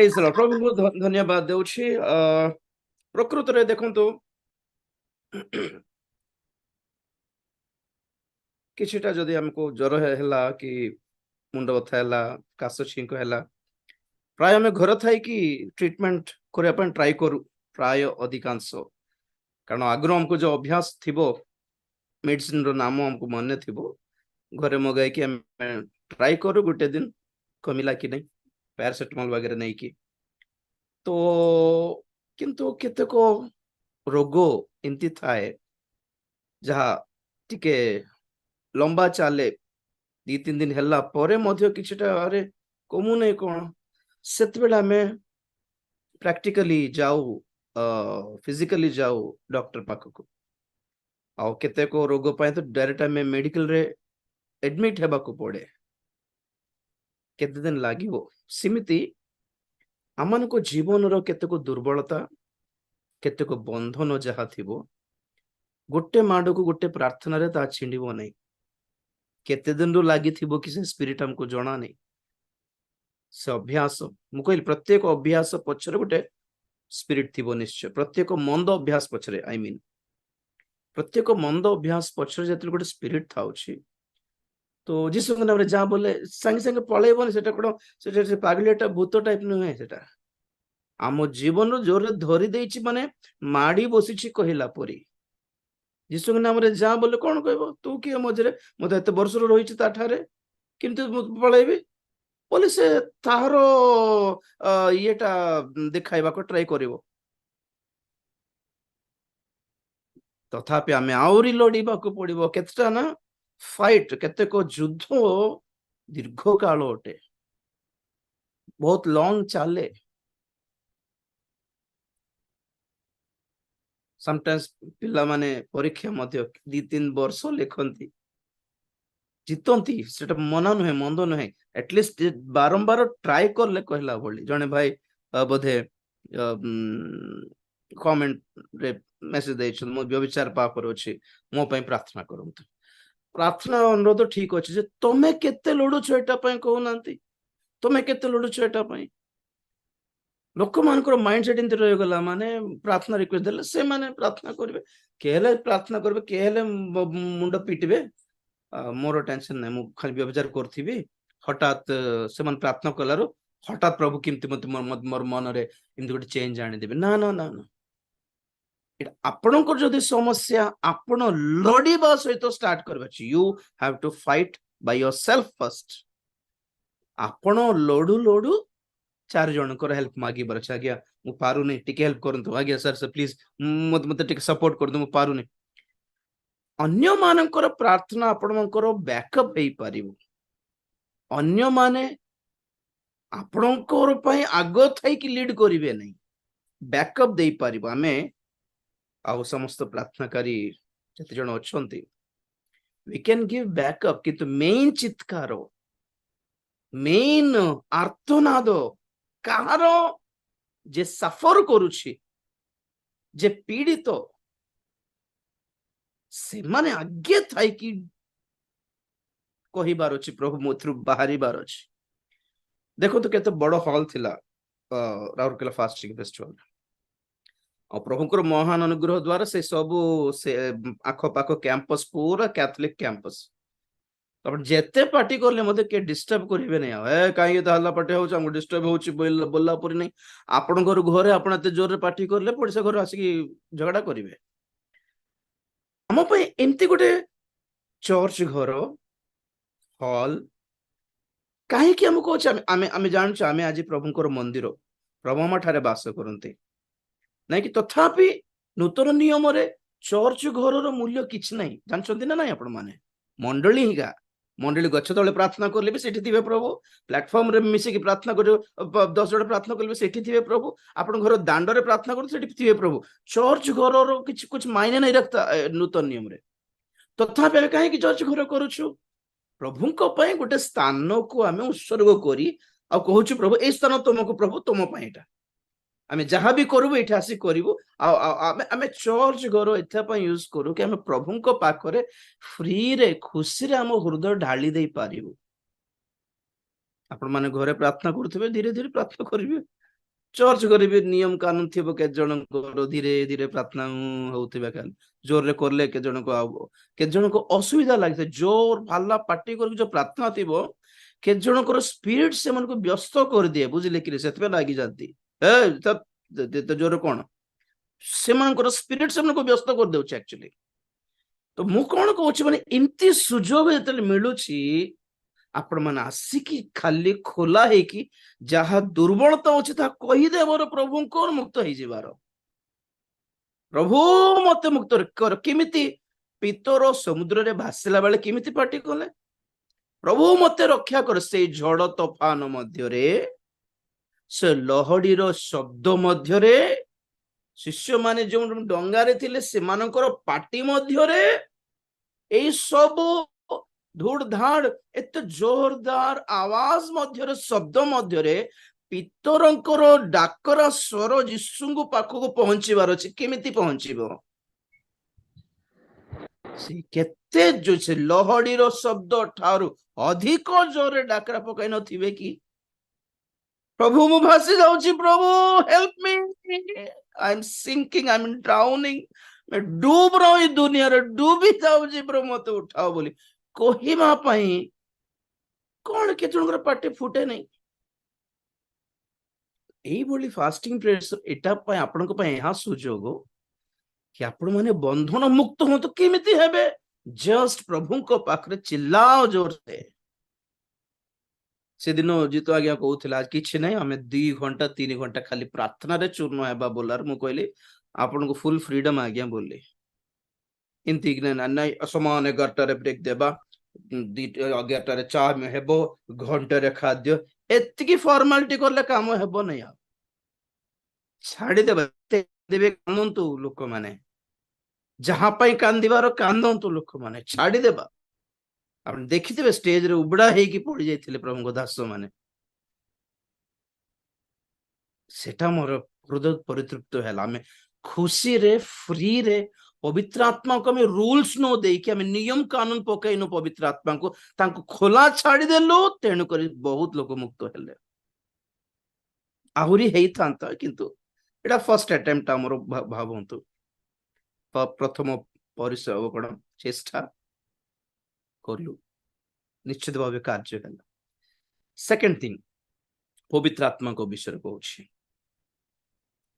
ପ୍ରେଜ୍ the Lord. ପ୍ରଭୁଙ୍କୁ ଧନ୍ୟବାଦ ଦେଉଛି। ପ୍ରକୃତରେ ଦେଖନ୍ତୁ କିଛିଟା ଯଦି ଆମକୁ ଜ୍ୱର ହେଲା କି ମୁଣ୍ଡ ବଥା ହେଲା, କାଶ ଛିଙ୍କ ହେଲା, ପ୍ରାୟ ଆମେ ଘରେ ଥାଇକି ଟ୍ରିଟମେଣ୍ଟ କରିବା ପାଇଁ ଟ୍ରାଏ କରୁ, ପ୍ରାୟ ଅଧିକାଂଶ। କାରଣ ଆଗରୁ ଆମକୁ ଯୋଉ ଅଭ୍ୟାସ ଥିବ, ମେଡିସିନର ନାମ ଆମକୁ ମନେ ଥିବ, ଘରେ ମଗାଇକି ଆମେ ଟ୍ରାଏ କରୁ, ଗୋଟେ ଦିନ କମିଲା କି ନାହିଁ, ପ୍ୟାରାସିଟାମଲ ବଗେରା ନେଇକି। ତ କିନ୍ତୁ କେତେକ ରୋଗ ଏମିତି ଥାଏ ଯାହା ଟିକେ ଲମ୍ବା ଚାଲେ, 2-3 ଦିନ ହେଲା ପରେ ମଧ୍ୟ କିଛିଟା ଆରେ କମୁନାହିଁ କ'ଣ, ସେତେବେଳେ ଆମେ ପ୍ରାକ୍ଟିକାଲି ଯାଉ, ଫିଜିକାଲି ଯାଉ ଡକ୍ଟର ପାଖକୁ। ଆଉ କେତେକ ରୋଗ ପାଇଁ ତ ଡାଇରେକ୍ଟ ଆମେ ମେଡିକାଲରେ ଏଡମିଟ୍ ହେବାକୁ ପଡେ, କେତେ ଦିନ ଲାଗିବ। ସେମିତି ଆମମାନଙ୍କ ଜୀବନର କେତେକ ଦୁର୍ବଳତା, କେତେକ ବନ୍ଧନ ଯାହା ଥିବ, ଗୋଟେ ମାଡ଼କୁ ଗୋଟେ ପ୍ରାର୍ଥନାରେ ତାହା ଛିଣ୍ଡିବ ନାହିଁ। କେତେ ଦିନରୁ ଲାଗିଥିବ କି ସେ ସ୍ପିରିଟ ଆମକୁ ଜଣା ନାହିଁ। ସେ ଅଭ୍ୟାସ, ମୁଁ କହିଲି ପ୍ରତ୍ୟେକ ଅଭ୍ୟାସ ପଛରେ ଗୋଟେ ସ୍ପିରିଟ ଥିବ ନିଶ୍ଚୟ। ପ୍ରତ୍ୟେକ ମନ୍ଦ ଅଭ୍ୟାସ ପଛରେ, ପ୍ରତ୍ୟେକ ମନ୍ଦ ଅଭ୍ୟାସ ପଛରେ ଯେତେବେଳେ ଗୋଟେ ସ୍ପିରିଟ ଥାଉଛି, ତ ଯୀଶୁଙ୍କ ନାମରେ ଯାହା ବୋଲେ ସାଙ୍ଗେ ସାଙ୍ଗେ ପଳେଇବନି। ସେଟା କ'ଣ, ସେଟା ସେ ପାଗଳିଆଟା ଭୂତ ଟାଇପ ନୁହେଁ। ସେଟା ଆମ ଜୀବନରୁ ଜୋରରେ ଧରି ଦେଇଛି, ମାନେ ମାଡି ବସିଛି କହିଲା ପରି। ଯୀଶୁଙ୍କ ନାମରେ ଯାହା ବୋଲେ କ'ଣ କହିବ, ତୁ କିଏ ମଝିରେ, ମୁଁ ତ ଏତେ ବର୍ଷରୁ ରହିଛି ତା ଠାରେ, କିନ୍ତୁ ମୁଁ ପଳେଇବି ବୋଲି ସେ ତାହାର ଇଏଟା ଦେଖାଇବାକୁ ଟ୍ରାଏ କରିବ। ତଥାପି ଆମେ ଆହୁରି ଲଢିବାକୁ ପଡିବ। କେତେଟା ନା ଫାଇଟ, କେତେକ ଯୁଦ୍ଧ ଦୀର୍ଘ କାଳ ଅଟେ, ବହୁତ ଲଙ୍ଗ ଚାଲେ। ସମଟାଇମ୍ସ ପିଲାମାନେ ପରୀକ୍ଷା ମଧ୍ୟ 2-3 ବର୍ଷ ଲେଖନ୍ତି, ଜିତନ୍ତି। ସେଟା ମନା ନୁହେଁ, ମନ୍ଦ ନୁହେଁ। ଆଟଲିଷ୍ଟ ବାରମ୍ବାର ଟ୍ରାଏ କଲେ କହିଲା ଭଳି। ଜଣେ ଭାଇ ବୋଧେ କମେଣ୍ଟରେ ମେସେଜ ଦେଇଛନ୍ତି, ମୁଁ ବ୍ୟଭିଚାର ପାପରେ ଅଛି, ମୋ ପାଇଁ ପ୍ରାର୍ଥନା କରନ୍ତୁ। ପ୍ରାର୍ଥନା ଅନୁରୋଧ ଠିକ ଅଛି, ଯେ ତମେ କେତେ ଲଢୁଛ ଏଟା ପାଇଁ କହୁନାହାନ୍ତି, ତମେ କେତେ ଲଢୁଛ ଏଟା ପାଇଁ। ଲୋକମାନଙ୍କର ମାଇଣ୍ଡ ସେଟ ଏମିତି ରହିଗଲା, ମାନେ ପ୍ରାର୍ଥନା ରିକ୍ୱେଷ୍ଟ ଦେଲେ ସେମାନେ ପ୍ରାର୍ଥନା କରିବେ, କିଏ ହେଲେ ପ୍ରାର୍ଥନା କରିବେ, କିଏ ହେଲେ ମୁଣ୍ଡ ପିଟିବେ, ମୋର ଟେନସନ ନାହିଁ, ମୁଁ ଖାଲି ବ୍ୟବଚାର କରୁଥିବି। ହଠାତ୍ ସେମାନେ ପ୍ରାର୍ଥନା କଲାରୁ ହଠାତ୍ ପ୍ରଭୁ କେମିତି ମୋର ମନରେ ଏମିତି ଗୋଟେ ଚେଞ୍ଜ ଆଣିଦେବେ। ନା ନା ନା ନା, ଏଟା ଆପଣଙ୍କର ଯଦି ସମସ୍ୟା, ଆପଣ ଲଢିବା ସହିତ ଷ୍ଟାର୍ଟ କରିବା। You have to fight by yourself first. ଆପଣ ଲଢୁ ଲଢୁ 4 ଜଣଙ୍କର ହେଲ୍ପ ମାଗିବାର ଅଛି। ଆଜ୍ଞା ମୁଁ ପାରୁନି, ଟିକେ ହେଲ୍ପ କରନ୍ତୁ। ଆଜ୍ଞା ସାର୍ ପ୍ଲିଜ ମତେ ଟିକେ ସପୋର୍ଟ କରନ୍ତୁ, ମୁଁ ପାରୁନି। ଅନ୍ୟମାନଙ୍କର ପ୍ରାର୍ଥନା ଆପଣଙ୍କର ବ୍ୟାକଅପ୍ ହେଇପାରିବ। ଅନ୍ୟମାନେ ଆପଣଙ୍କର ପାଇଁ ଆଗ ଥାଇକି ଲିଡ୍ କରିବେ ନାହିଁ, ବ୍ୟାକଅପ୍ ଦେଇପାରିବ। ଆମେ ଆଉ ସମସ୍ତ ପ୍ରାର୍ଥନାକାରୀ ଯେତେ ଜଣ ଅଛନ୍ତି, we can give backup, କିନ୍ତୁ ମେନ୍ ଚିତ୍କାର, ମେନ୍ ଆର୍ତ୍ତନାଦ କାହାର, ଯେ ସଫର କରୁଛି, ଯେ ପୀଡ଼ିତ, ସେମାନେ ଆଗେ ଥାଇକି କହିବାର ଅଛି, ପ୍ରଭୁ ମୋ ଏଥିରୁ ବାହାରିବାର ଅଛି। ଦେଖନ୍ତୁ କେତେ ବଡ ହଲ୍ ଥିଲା ରାଉରକେଲା ଫାଷ୍ଟିଂ ଫେଷ୍ଟିଭାଲ। ଆଉ ପ୍ରଭୁଙ୍କର ମହାନ ଅନୁଗ୍ରହ ଦ୍ୱାରା ସେ ସବୁ ସେ ଆଖପାଖ କ୍ୟାମ୍ପସ ପୁରା କ୍ୟାଥଲିକ କ୍ୟାମ୍ପସ। ତାପରେ ଯେତେ ପାର୍ଟି କଲେ ମତେ କିଏ ଡିଷ୍ଟର୍ବ କରିବେ ନାହିଁ। ଆଉ କାହିଁକି ତାହଲା ପାର୍ଟି ହଉଛି, ଆମକୁ ଡିଷ୍ଟର୍ବ ହଉଛି ବୋଲା ପରି ନାହିଁ। ଆପଣଙ୍କର ଘରେ ଆପଣ ଏତେ ଜୋରରେ ପାର୍ଟି କରିଲେ ପଡିଶା ଘରେ ଆସିକି ଝଗଡା କରିବେ। ଆମ ପାଇଁ ଏମିତି ଗୋଟେ ଚର୍ଚ୍ଚ ଘର, ହଲ୍ କାହିଁକି ଆମକୁ ଅଛି? ଆମେ ଜାଣୁଛୁ ଆମେ ଆଜି ପ୍ରଭୁଙ୍କର ମନ୍ଦିର, ପ୍ରଭୁ ଆମ ଠାରେ ବାସ କରନ୍ତି ନାଇଁ କି? ତଥାପି ନୂତନ ନିୟମରେ ଚର୍ଚ୍ଚ ଘରର ମୂଲ୍ୟ କିଛି ନାହିଁ, ଜାଣିଛନ୍ତି ନା ନାଇଁ ଆପଣ ମାନେ? ମଣ୍ଡଳୀ ହିଁକା, ମଣ୍ଡଳୀ ଗଛ ତଳେ ପ୍ରାର୍ଥନା କଲେ ବି ସେଠି ଥିବେ ପ୍ରଭୁ, ପ୍ଲାଟଫର୍ମରେ ମିଶିକି ପ୍ରାର୍ଥନା କରିବ, 10 ଜଣ ପ୍ରାର୍ଥନା କଲେ ସେଠି ଥିବେ ପ୍ରଭୁ, ଆପଣଙ୍କ ଘର ଦାଣ୍ଡରେ ପ୍ରାର୍ଥନା କରନ୍ତୁ ସେଠି ଥିବେ ପ୍ରଭୁ। ଚର୍ଚ୍ଚ ଘରର କିଛି ମାଇନେ ନାହିଁ ରଖତା ନୂତନ ନିୟମରେ। ତଥାପି ଆମେ କାହିଁକି ଚର୍ଚ୍ଚ ଘର କରୁଛୁ? ପ୍ରଭୁଙ୍କ ପାଇଁ ଗୋଟେ ସ୍ଥାନକୁ ଆମେ ଉତ୍ସର୍ଗ କରି ଆଉ କହୁଛୁ, ପ୍ରଭୁ ଏଇ ସ୍ଥାନ ତୁମକୁ, ପ୍ରଭୁ ତୁମ ପାଇଁ ଏଇଟା, ଆମେ ଯାହା ବି କରିବୁ ଏଇଠି ଆସି କରିବୁ। ଆଉ ଆମେ ଚର୍ଚ୍ଚ ଘର ଏଥିପାଇଁ ୟୁଜ କରୁ କି ଆମେ ପ୍ରଭୁଙ୍କ ପାଖରେ ଫ୍ରିରେ, ଖୁସିରେ ଆମ ହୃଦୟ ଢାଳି ଦେଇ ପାରିବୁ। ଆପଣ ମାନେ ଘରେ ପ୍ରାର୍ଥନା କରୁଥିବେ, ଧୀରେ ଧୀରେ ପ୍ରାର୍ଥନା କରିବେ, चर्च गरी भी नियम कानून थी के जन को धीरे धीरे प्रार्थना होउथिबा कान जोर रे करले के जन को आबो के जन को असुविधा लागते जोर भाला पार्टी कर जो प्रार्थना थिबो के जन को स्पिरिट से मन को व्यस्त कर दिए बुझिले कि सेतबे लागी जाती ए तो जोर कोन से मन को स्पिरिट से मन को व्यस्त कर देउ एक्चुअली तो मु कोन कहूची माने इम्ति सुजोग जतले मिलुची आपण मैंने आसिकी खाली खोला है कि जहा दुर्बलता अच्छे कहीदेवर प्रभु को मुक्त हो प्रभु मत मुक्त कर किमिति पितर समुद्र रे भासिला बेले किमिति पार्टी कले प्रभु मत रक्षा कर से झड़ तोफान मध्य से लहड़ीर शब्द मध्य शिष्य माने जो डंगारे थिले से मानकर पार्टी मध्य सब धूड़ धाड़ एत जोरदार आवाज मध्य शब्द मध्य पितरंकर डाकरा स्वर यीशु पाखक पहुंचबार अछि केमिति पहुंचबो से केते जो से लहड़ीर शब्द ठारू अधिक जोरे डाकरा पकाई नथिबे कि प्रभु मु भासी जाउची प्रभु help me I am sinking I am drowning मैं डूब रहा हूं दुनिया रे डूबी जाउची प्रभु मते उठाओ बोली कहवा कौन के जनकर पार्टी फुटे नहीं यही बोली फास्टिंग प्रेयर एटा पय आपन को पय यहा सुजोग कि आपण माने बंधन मुक्त हो तो केमिति हेबे जस्ट प्रभु को पाखरे चिल्लाओ जोर से दिन जीत आज्ञा कहूला आज किछि नहीं हमें 2 घंटा 3 घंटा खाली प्रार्थना रे चूर्ण हेबा बोलार मु कहली आपन को फुल फ्रीडम आज्ञा बोली इनती नहीं समान 11 ब्रेक देबा 11 चा में हेबो घंटे खाद्य एतिकी फॉर्मालिटी करले काम हेबो नहीं आ छाड़ी देबे कांदंतु लोक माने जहां पई कांदिबार कांदंतु लोक माने छाड़ी देबा आपण देखिथिबे स्टेज रे उबड़ा हे की पड़ी जाइथिले प्रभु को दास माने सेटा मोर हृदय परितृप्त हैला हमें खुशी रे फ्री रे पवित्र आत्मा को हमें रूल्स नो दे कि हमें नियम कानून पकईनु पवित्र आत्मा को तांको खोला छाड़ी देलु तेणु करी बहुत लोग मुक्त हेले आहुरी हेई थांता किंतु एटा फर्स्ट अटेम्प्ट हमर भावंतु प्रथम परिश्रम कोन चेष्टा करलु निश्चित भाव कार्य हैला सेकंड थिंग पवित्र आत्मा को विषय कहूछि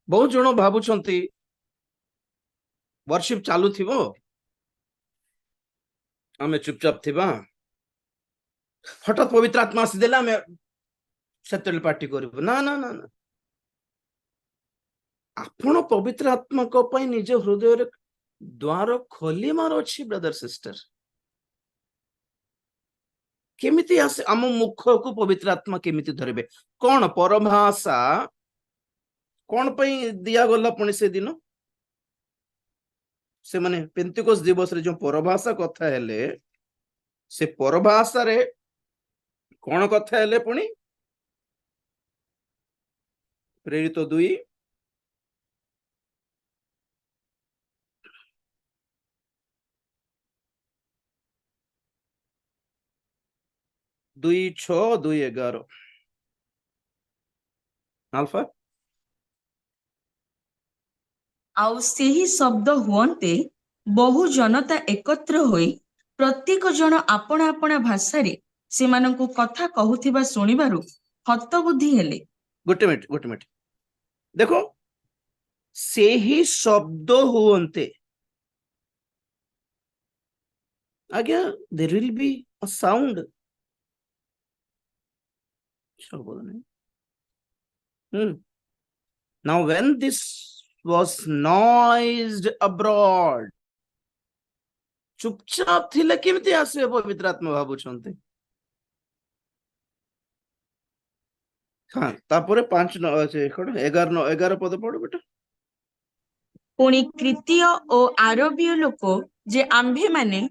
बहुत जन भाबुछंती वर्शिप चालू थिबो आमे चुपचाप थिबा हठात पवित्र आत्मा आसी देला आमे सेतल पार्टी करबो ना ना ना ना आपण पवित्र आत्मा को पई निज हृदय रे द्वार खोली मार अछि ब्रदर सिस्टर केमिति आसे हम मुख को पवित्र आत्मा केमिति धरबे कोन परभाषा कोन पई दिया गला पुणी से दिन से माने पेंतिकोस दिवस रे जो परभाषा कथा हेले से परभाषा रे कोन कथा हेले पुणी प्रेरित 2:6-2:11 अल्फा आउ सेही शब्द हुअन्ते बहु जनता एकत्र होई प्रत्येक जन आपणा आपणा भाषा रे सेमानंकु कथा कहूथिबा सुनिबारु हतबुद्धि हेले गोटे मिनट देखो सेही शब्द हुअन्ते आज्ञा there will be a sound now when this was noised abroad चुपचाप थिले केमिति आसे पवित्र आत्मा भाबुछन्ते हां तापरे 5 अछि कोन 11 पद पढ बेटा पुणी कृतीय ओ आरबीय लोक जे आंभे माने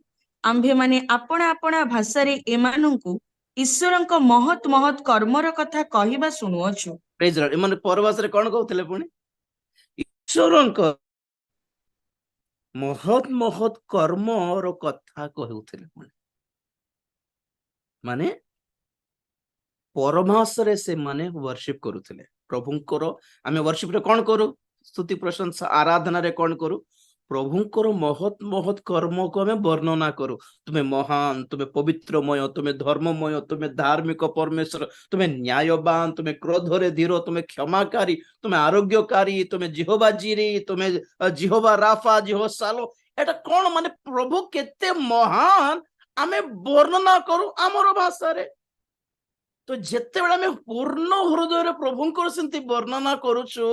आपणा आपणा भाषा रे एमानंकु ईश्वरंक महत महत कर्मर कथा कहिबा सुनुअछु प्रेज लॉर्ड एमाने परभाषा रे कोन कहउथिले पुणी ईश्वरंक महत महत कर्मर कथा कहउथिले पुणी माने परभाषा रे से माने वर्शिप करूथिले प्रभुंकर आमे वर्शिप रे कोन करू स्तुति प्रशंसा आराधना रे कोन करू प्रभुंकर महत महत कर्म को आमे वर्णना करू तुम्हें महान तुम्हें पवित्रमय तुम्हें धर्ममय तुम्हें धार्मिक परमेश्वर तुम्हें न्यायवान तुम्हें क्रोध रे धीर तुम्हें क्षमाकारी तुम्हें आरोग्यकारी तुम्हें जिहोवा जीरी तुम्हें जिहोवा राफा जिहोवा सालो एटा कोन माने प्रभु केते महान आमे वर्णना करू आमर भाषा रे तो जेते बेला आमे पूर्ण हृदय रे प्रभुंकर सेंति वर्णना करूछु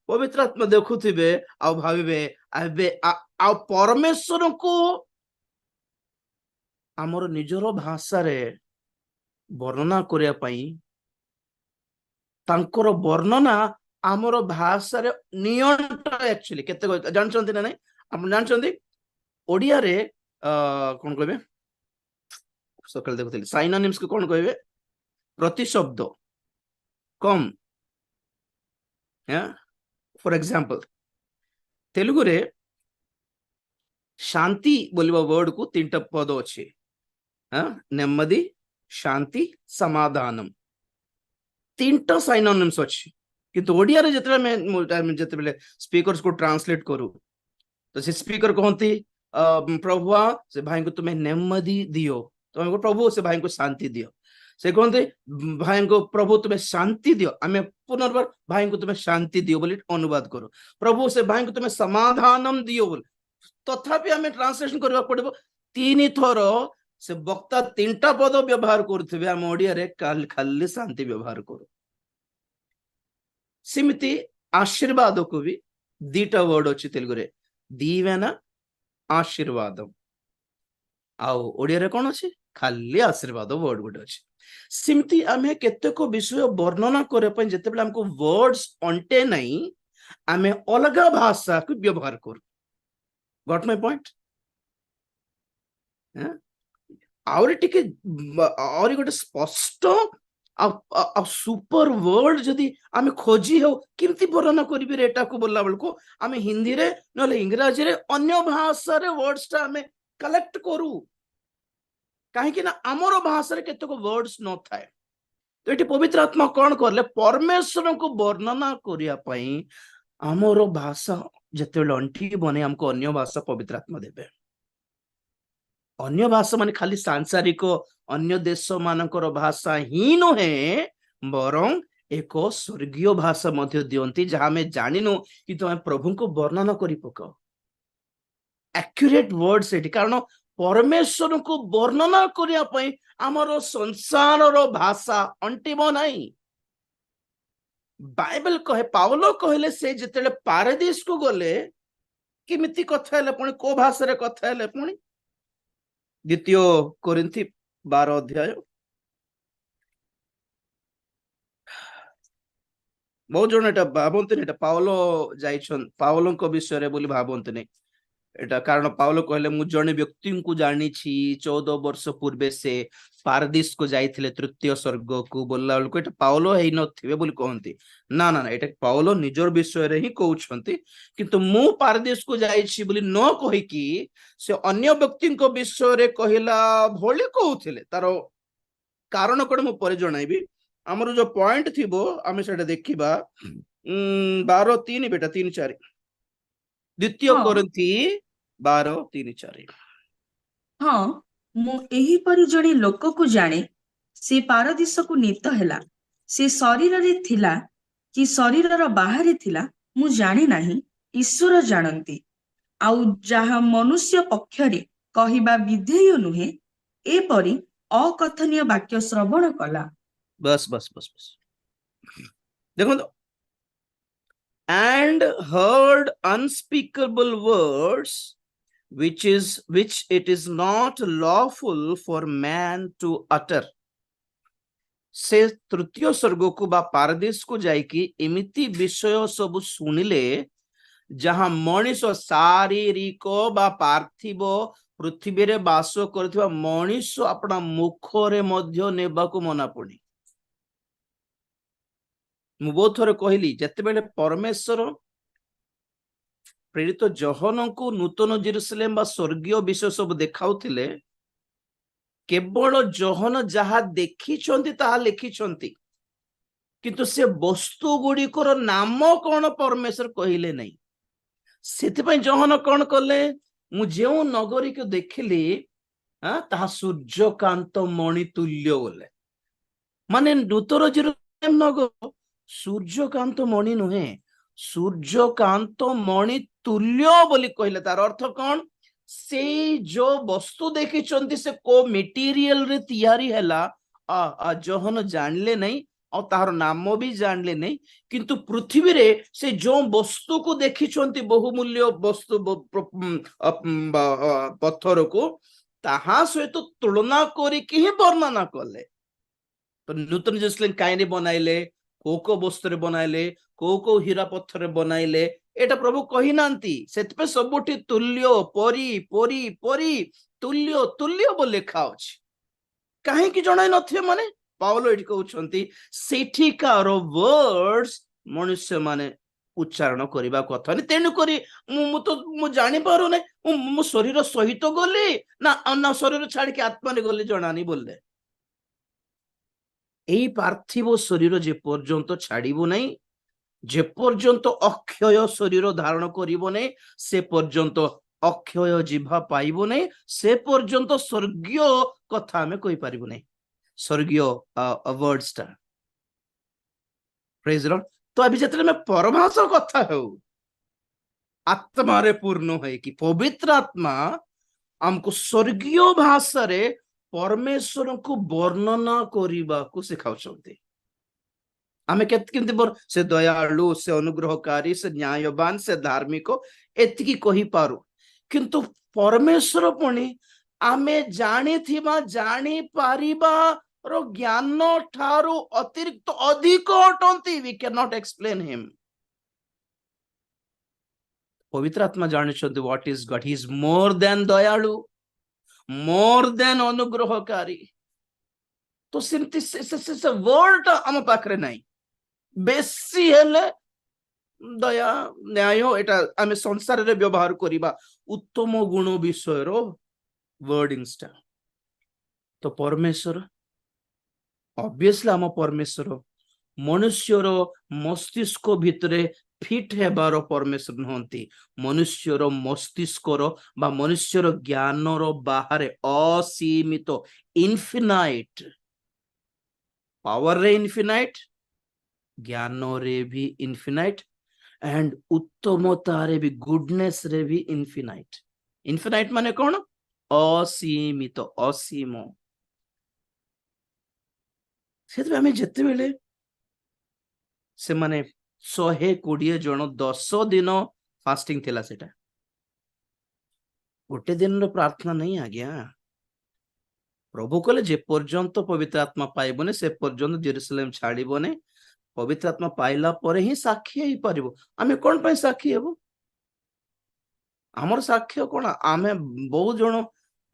पवित्र आत्मा देखुथिबे आ भाबिबे आबे आ परमेश्वर को आमर निजरो भाषा रे वर्णना करिया पई तांकर वर्णना आमर भाषा रे नियंट एक्चुअली केते जानछन्ती ना नै आपण जानछन्ती ओडिया रे कोन कहबे सकाल देखुथिली साइनोनिम्स को कोन कहबे प्रतिशब्द कम फॉर एग्जांपल तेलुगु रे शांति बोलिबा वर्ड को तीनटा पद अछि नेम्मदी शांति समाधानम तीनटा साइनोनिम्स अछि किंतु ओडिया रे जते स्पीकर्स को ट्रांसलेट करू तो से स्पीकर कहंती प्रभु से भाई को तुम्हें नेम्मदी दियो तो प्रभु से भाई को शांति दियो से कहते भाई को प्रभु तुम्हें शांति दियो आमे पुनर्बार भाई को तुम्हें शांति दियो बोली अनुवाद करो प्रभु से भाई को तुम्हें समाधानम दियो बोली तथापि आमे ट्रांसलेशन करबा पड़बो तीन थर से वक्ता तीनटा पद व्यवहार करथिबे हम ओडिया रे खाली शांति व्यवहार करू सिमिति आशीर्वाद को भी दीटा वर्ड अछि तेलुगु रे दीवेना आशीर्वादम आउ ओडिया रे कोन अछि खाली आशीर्वाद वर्ड गुड अछि सिमती आमे केतेक विषय वर्णना करे पय जेतेबेले हमको वर्ड्स अंटे नहीं आमे अलग भाषा को व्यवहार करू गॉट माय पॉइंट और टिके और गोटे स्पष्ट आ सुपर वर्ड जदी आमे खोजी हो किमती वर्णना करिबे रेटा को बोलला बेल को आमे हिंदी रे नले इंग्रजी रे अन्य भाषा रे वर्ड्स ता आमे कलेक्ट करू कहीं ना आमर भाषा केतक वर्ड्स न थाए तो ये पवित्र आत्मा कौन करले परमेश्वर को वर्णना करिया पई आमर भाषा जते अंठी बने हमको अन्य भाषा पवित्र आत्मा देबे अन्य भाषा माने खाली सांसारिक अन्य देश मानकर भाषा ही नुहे बरं एक स्वर्गीय भाषा मध्य दियंती जहां में जानिनु कि तुम प्रभु को वर्णना करि पकाओ एक्यूरेट वर्ड्स एटी कारण परमेश्वर को वर्णना करिया पई हमरो संसार रो भाषा अंटिबो नाही बाइबल कहे पावलो कहले से जतेले पारदीस को गले किमिति कथा हेले पुणी को भाषा रे कथा हेले पुणी द्वितीय कोरिन्थी 12 अध्याय बहुत जन एटा भाबंतनी एटा पावलो जाइछन पावलो को विषय रे बोली भाबंतनी एटा कारण पावलो कहले मु जने व्यक्ति को जानी छी 14 वर्ष पूर्वे से पारदीस को जाइथिले तृतीय स्वर्ग को बोलला को एटा पावलो हेइ नथिबे बोली कहंती ना ना ना एटा पावलो निजर विषय रे ही कहउछंती किंतु मु पारदीस को जाई छी बोली न कहि कि से अन्य व्यक्ति को विषय रे कहिला भोली कहउथिले तारो कारण कोड मु पर जणाइबी हमर जो पॉइंट थिबो आमे सेटा देखिबा 12:3 बेटा 3-4 द्वितीय कोरिन्थी 12:3-4 हाँ मु एही परि जणे लोक को जाने से पारदीस को नीत हैला से शरीर रे थिला कि शरीर रो बाहरे थिला मु जाने नाही ईश्वर जानंती आउ जहा मनुष्य पक्षरे कहिबा विधेय नुहे ए परि अकथनीय वाक्य श्रवण कला बस बस बस बस देखो तो and heard unspeakable words which it is not lawful for man to utter से तृतीय स्वर्ग को बा पारदेश को जाइकी एमिति विषय सब सुनिले जहां मनीष शारीरिक बा पार्थिव पृथ्वी रे वास करथिबा मनीष अपना मुख रे मध्य नेबा को मना पड़ी मु बहुत थोड़े कहली जते बेले परमेश्वर प्रेरित जहन को नूतन जेरुसलेम बा स्वर्गीय विषय सब देखाउथिले केवल जहन जहा देखिछंती ताहा लिखिछंती କିନ୍ତୁ ସେ ବସ୍ତୁ ଗୁଡ଼ିକର ନାମ କଣ ପରମେଶ୍ୱର କହିଲେ ନାହିଁ। ସେଥିପାଇଁ ଜହନ କଣ କଲେ, ମୁଁ ଯେଉଁ ନଗରୀକୁ ଦେଖିଲି ତାହା ସୂର୍ଯ୍ୟକାନ୍ତ ମଣି ତୁଲ୍ୟ ବୋଲେ। ମାନେ ନୂତନ ଜେରୁସାଲେମ ନଗର ସୂର୍ଯ୍ୟକାନ୍ତ ମଣି ନୁହେଁ, ସୂର୍ଯ୍ୟକାନ୍ତ ମଣି ତୁଲ୍ୟ ବୋଲି କହିଲେ। ତାର ଅର୍ଥ କଣ, ସେଇ ଯୋଉ ବସ୍ତୁ ଦେଖିଛନ୍ତି ସେ କୋ ମେଟେରିଆଲ ରେ ତିଆରି ହେଲା ଜହନ ଜାଣିଲେ ନାହିଁ, ଆଉ ତାହାର ନାମ ବି ଜାଣିଲେ ନାହିଁ। କିନ୍ତୁ ପୃଥିବୀରେ ସେ ଯୋଉ ବସ୍ତୁକୁ ଦେଖିଛନ୍ତି, ବହୁମୂଲ୍ୟ ବସ୍ତୁ ପଥରକୁ, ତାହା ସହିତ ତୁଳନା କରିକି ହିଁ ବର୍ଣ୍ଣନା କଲେ। ତ ନୂତନ ଜେରୁସାଲେମ କାହିଁରେ ବନାଇଲେ, କୋଉ ବସ୍ତୁରେ ବନାଇଲେ, କୋଉ ହୀରା ପଥରରେ ବନାଇଲେ, ଏଇଟା ପ୍ରଭୁ କହିନାହାନ୍ତି। ସେଥିପାଇଁ ସବୁଠି ତୁଲ୍ୟ, ପରି ପରି ପରି, ତୁଲ୍ୟ ତୁଲ୍ୟ ବୋଲି ଲେଖା ଅଛି। କାହିଁକି ଜଣାଇ ନଥିବେ? ମାନେ ପାଉଲ ଏଠି କହୁଛନ୍ତି ସେଠିକାର ୱାର୍ଡସ୍ ମନୁଷ୍ୟ ମାନେ ଉଚ୍ଚାରଣ କରିବା କଥା। ତେଣୁକରି ମୁଁ ଜାଣିପାରୁନି, ମୁଁ ଶରୀର ସହିତ ଗଲି ନା ଶରୀର ଛାଡିକି ଆତ୍ମାରେ ଗଲି ଜଣାନି ବୋଲେ। এই ପାର୍ଥିବ ଶରୀର ଯେ ପର୍ଯ୍ୟନ୍ତ ଛାଡିବ ନାହିଁ, ଯେ ପର୍ଯ୍ୟନ୍ତ ଅକ୍ଷୟ ଶରୀର ଧାରଣ କରିବ ନାହିଁ, ସେ ପର୍ଯ୍ୟନ୍ତ ଅକ୍ଷୟ ଜିଭା ପାଇବ ନାହିଁ, ସେ ପର୍ଯ୍ୟନ୍ତ ସ୍ୱର୍ଗୀୟ କଥା ଆମେ କହିପାରିବୁ ନାହିଁ, ସ୍ୱର୍ଗୀୟ ୱାର୍ଡସଟା। ପ୍ରେଜ୍ ଦ ଲର୍ଡ। ତ ଏବେ ଯେତେବେଳେ ଆମେ ପରଭାଷ କଥା ହେଉ, ଆତ୍ମାରେ ପୂର୍ଣ୍ଣ ହେଇକି ପବିତ୍ର ଆତ୍ମା ଆମକୁ ସ୍ୱର୍ଗୀୟ ଭାଷାରେ ପରମେଶ୍ୱରଙ୍କୁ ବର୍ଣ୍ଣନା କରିବାକୁ ଶିଖାଉଛନ୍ତି। ଆମେ କେମିତି ସେ ଦୟାଳୁ, ସେ ଅନୁଗ୍ରହକାରୀ, ସେ ନ୍ୟାୟବାନ, ସେ ଧାର୍ମିକ ଏତିକି କହିପାରୁ। କିନ୍ତୁ ପରମେଶ୍ୱର ପୁଣି ଆମେ ଜାଣିଥିବା, ଜାଣିପାରିବାର ଜ୍ଞାନ ଠାରୁ ଅତିରିକ୍ତ ଅଧିକ ଅଟନ୍ତି। we cannot explain him. ପବିତ୍ର ଆତ୍ମା ଜାଣିଛନ୍ତି what is God. He is more than ଦୟାଳୁ, more than ଅନୁଗ୍ରହକାରୀ। ତ ସେମିତି ସେ ୱାର୍ଡ ଆମ ପାଖରେ ନାହିଁ। ବେଶୀ ହେଲେ ଦୟା, ନ୍ୟାୟ, ଏଟା ଆମେ ସଂସାରରେ ବ୍ୟବହାର କରିବା ଉତ୍ତମ ଗୁଣ ବିଷୟର ୱାର୍ଡିଂସଟା। ତ ପରମେଶ୍ୱର ଅବଭିୟସଲି ଆମ ପରମେଶ୍ୱର ମନୁଷ୍ୟର ମସ୍ତିଷ୍କ ଭିତରେ ଫିଟ୍ ହେବାର ପରମେଶ୍ୱର ନୁହନ୍ତି। ମନୁଷ୍ୟର ମସ୍ତିଷ୍କର ବା ମନୁଷ୍ୟର ଜ୍ଞାନର ବାହାରେ ଅସୀମିତ, ଇନଫିନାଇଟ ପାୱାରରେ ଇନଫିନାଇଟ, ଜ୍ଞାନରେ ବି ଇନଫିନାଇଟ, and ଉତ୍ତମତାରେ ବି, ଗୁଡନେସ ରେ ବି ଇନଫିନାଇଟ। ଇନଫିନାଇଟ ମାନେ କଣ? ଅସୀମିତ, ଅସୀମ। ସେଥିପାଇଁ ଆମେ ଯେତେବେଳେ ସେମାନେ 120 ଜଣ 10 ଦିନ ଫାଷ୍ଟିଂ ଥିଲା, ସେଟା ଗୋଟେ ଦିନର ପ୍ରାର୍ଥନା ନାହିଁ ଆଜ୍ଞା। ପ୍ରଭୁ କହିଲେ ଯେ ପର୍ଯ୍ୟନ୍ତ ପବିତ୍ର ଆତ୍ମା ପାଇବନି ସେ ପର୍ଯ୍ୟନ୍ତ ଜେରୁସାଲେମ ଛାଡିବନି। ପବିତ୍ର ଆତ୍ମା ପାଇଲା ପରେ ହିଁ ସାକ୍ଷୀ ହେଇପାରିବ। ଆମେ କଣ ପାଇଁ ସାକ୍ଷୀ ହେବୁ? ଆମର ସାକ୍ଷ୍ୟ କଣ? ଆମେ ବହୁ ଜଣ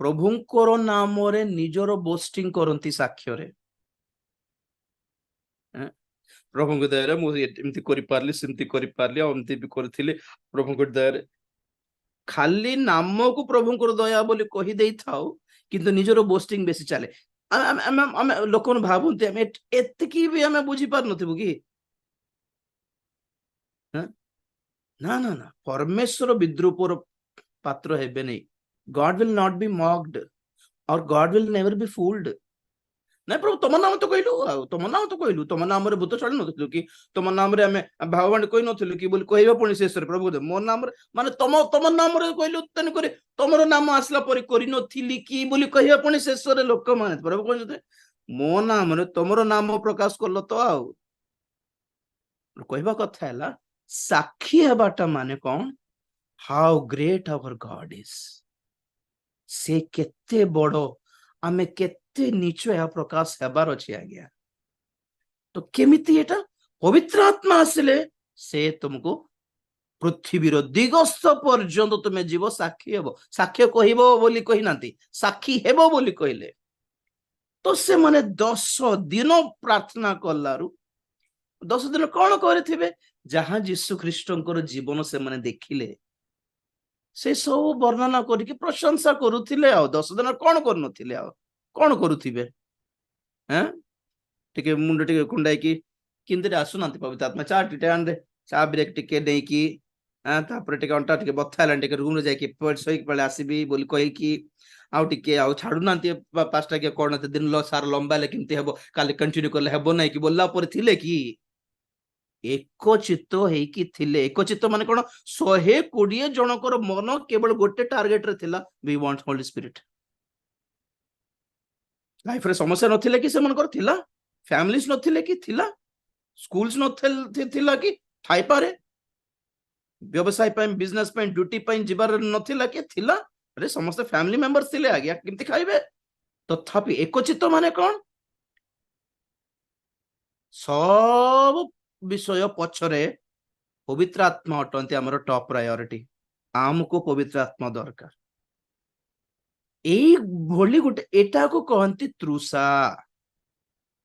ପ୍ରଭୁଙ୍କର ନାମରେ ନିଜର ବୋଷ୍ଟିଂ କରନ୍ତି ସାକ୍ଷ୍ୟରେ। ପ୍ରଭୁଙ୍କ ଦୟାରେ ମୁଁ ଏମିତି କରିପାରିଲି, ସେମିତି କରିପାରିଲି, ଆଉ ଏମିତି ବି କରିଥିଲି ପ୍ରଭୁଙ୍କ ଦୟାରେ। ଖାଲି ନାମକୁ ପ୍ରଭୁଙ୍କର ଦୟା ବୋଲି କହି ଦେଇଥାଉ, କିନ୍ତୁ ନିଜର ବୋଷ୍ଟିଂ ବେଶୀ ଚାଲେ। ଆମେ ଲୋକମାନେ ଭାବନ୍ତି ଆମେ ଏତିକି ବି ଆମେ ବୁଝିପାରୁନଥିବୁ କି? ନା ନା ନା, ପରମେଶ୍ୱର ବିଦ୍ରୂପର ପାତ୍ର ହେବେନି। God will not be mocked or God will never be fooled. ନାଇଁ ପ୍ରଭୁ ତମ ନାମ ତ କହିଲୁ, ଆଉ ତମ ନାମ ତ କହିଲୁ, ତମ ନାମରେ ଭୂତ ଛାଡି ନଥିଲୁ କି, ତମ ନାମରେ ଆମେ ଭାଗବାଣୀ କହି ନଥିଲୁ କି ବୋଲି କହିବା। ପୁଣି ଶେଷରେ ପ୍ରଭୁ ମୋ ନାମରେ, ମାନେ ତମ ନାମରେ କହିଲୁ, ତେଣୁକରି ତମର ନାମ ଆସିଲା ପରେ କରିନଥିଲି କି ବୋଲି କହିବା। ପୁଣି ଶେଷରେ ଲୋକମାନେ ପ୍ରଭୁ କହିଛନ୍ତି ମୋ ନାମରେ ତମର ନାମ ପ୍ରକାଶ କଲ ତ। ଆଉ କହିବା କଥା ହେଲା ସାକ୍ଷୀ ହେବାଟା ମାନେ କଣ? ହାଉ ଗ୍ରେଟ୍ ଆୱାର ଗଡ୍ ଇଜ। ସେ କେତେ ବଡ, ଆମେ କେତେ ନିଚ, ଏହା ପ୍ରକାଶ ହେବାର ଅଛି ଆଜ୍ଞା। ତ କେମିତି ଏଟା? ପବିତ୍ର ଆତ୍ମା ଆସିଲେ ସେ ତୁମକୁ ପୃଥିବୀର ଦିଗସ୍ତ ପର୍ଯ୍ୟନ୍ତ ତୁମେ ଯିବ, ସାକ୍ଷୀ ହେବ। ସାକ୍ଷ୍ୟ କହିବ ବୋଲି କହିନାହାନ୍ତି, ସାକ୍ଷୀ ହେବ ବୋଲି କହିଲେ। ତ ସେମାନେ 10 ଦିନ ପ୍ରାର୍ଥନା କଲାରୁ 10 ଦିନ କଣ କରିଥିବେ? ଯାହା ଯୀଶୁ ଖ୍ରୀଷ୍ଟଙ୍କର ଜୀବନ ସେମାନେ ଦେଖିଲେ ସେ ସବୁ ବର୍ଣ୍ଣନା କରିକି ପ୍ରଶଂସା କରୁଥିଲେ। ଆଉ 10 ଦିନ କଣ କରୁନଥିଲେ? ଆଉ କଣ କରୁଥିବେ? ଟିକେ ମୁଣ୍ଡ ଟିକେ କୁଣ୍ଡାଇକି किंतु आसुना पवित्र आत्मा चा टिटे आंदे चा ब्रेक टिके नेकी तापर टिके अंटा टिके बथा हला टिके रूम रे जाके सोई पळे आसीबी बोली कहि कि आउ टिके आउ छाडू नांती पास्टा के कोन दिन लो सार लंबा ले किंती हेबो काली कंटिन्यू करले हेबो नै कि बोलला पर थिले कि एकचित्त हेकी थिले एकचित्त माने कोन 120 जनकर मन केवल गोटे टार्गेट रे थिला we want holy spirit life रे समस्या नथिले कि से मनकर थिला फैमिलीज नथिले कि थिला स्कूल्स नथिला कि थाई पारे व्यवसाय पे बिजनेस पे ड्यूटी पे जिबार नथिला कि थिला अरे समस्त फैमिली मेंबर्स थिले आज्ञा किंती खाइबे तथापि एकचित्त माने कोन सब विषय पछरे पवित्र आत्मा अटंती हमर टॉप प्रायोरिटी आमको पवित्र आत्मा दरकार एई भोली गुटे एटा को कहंती तृषा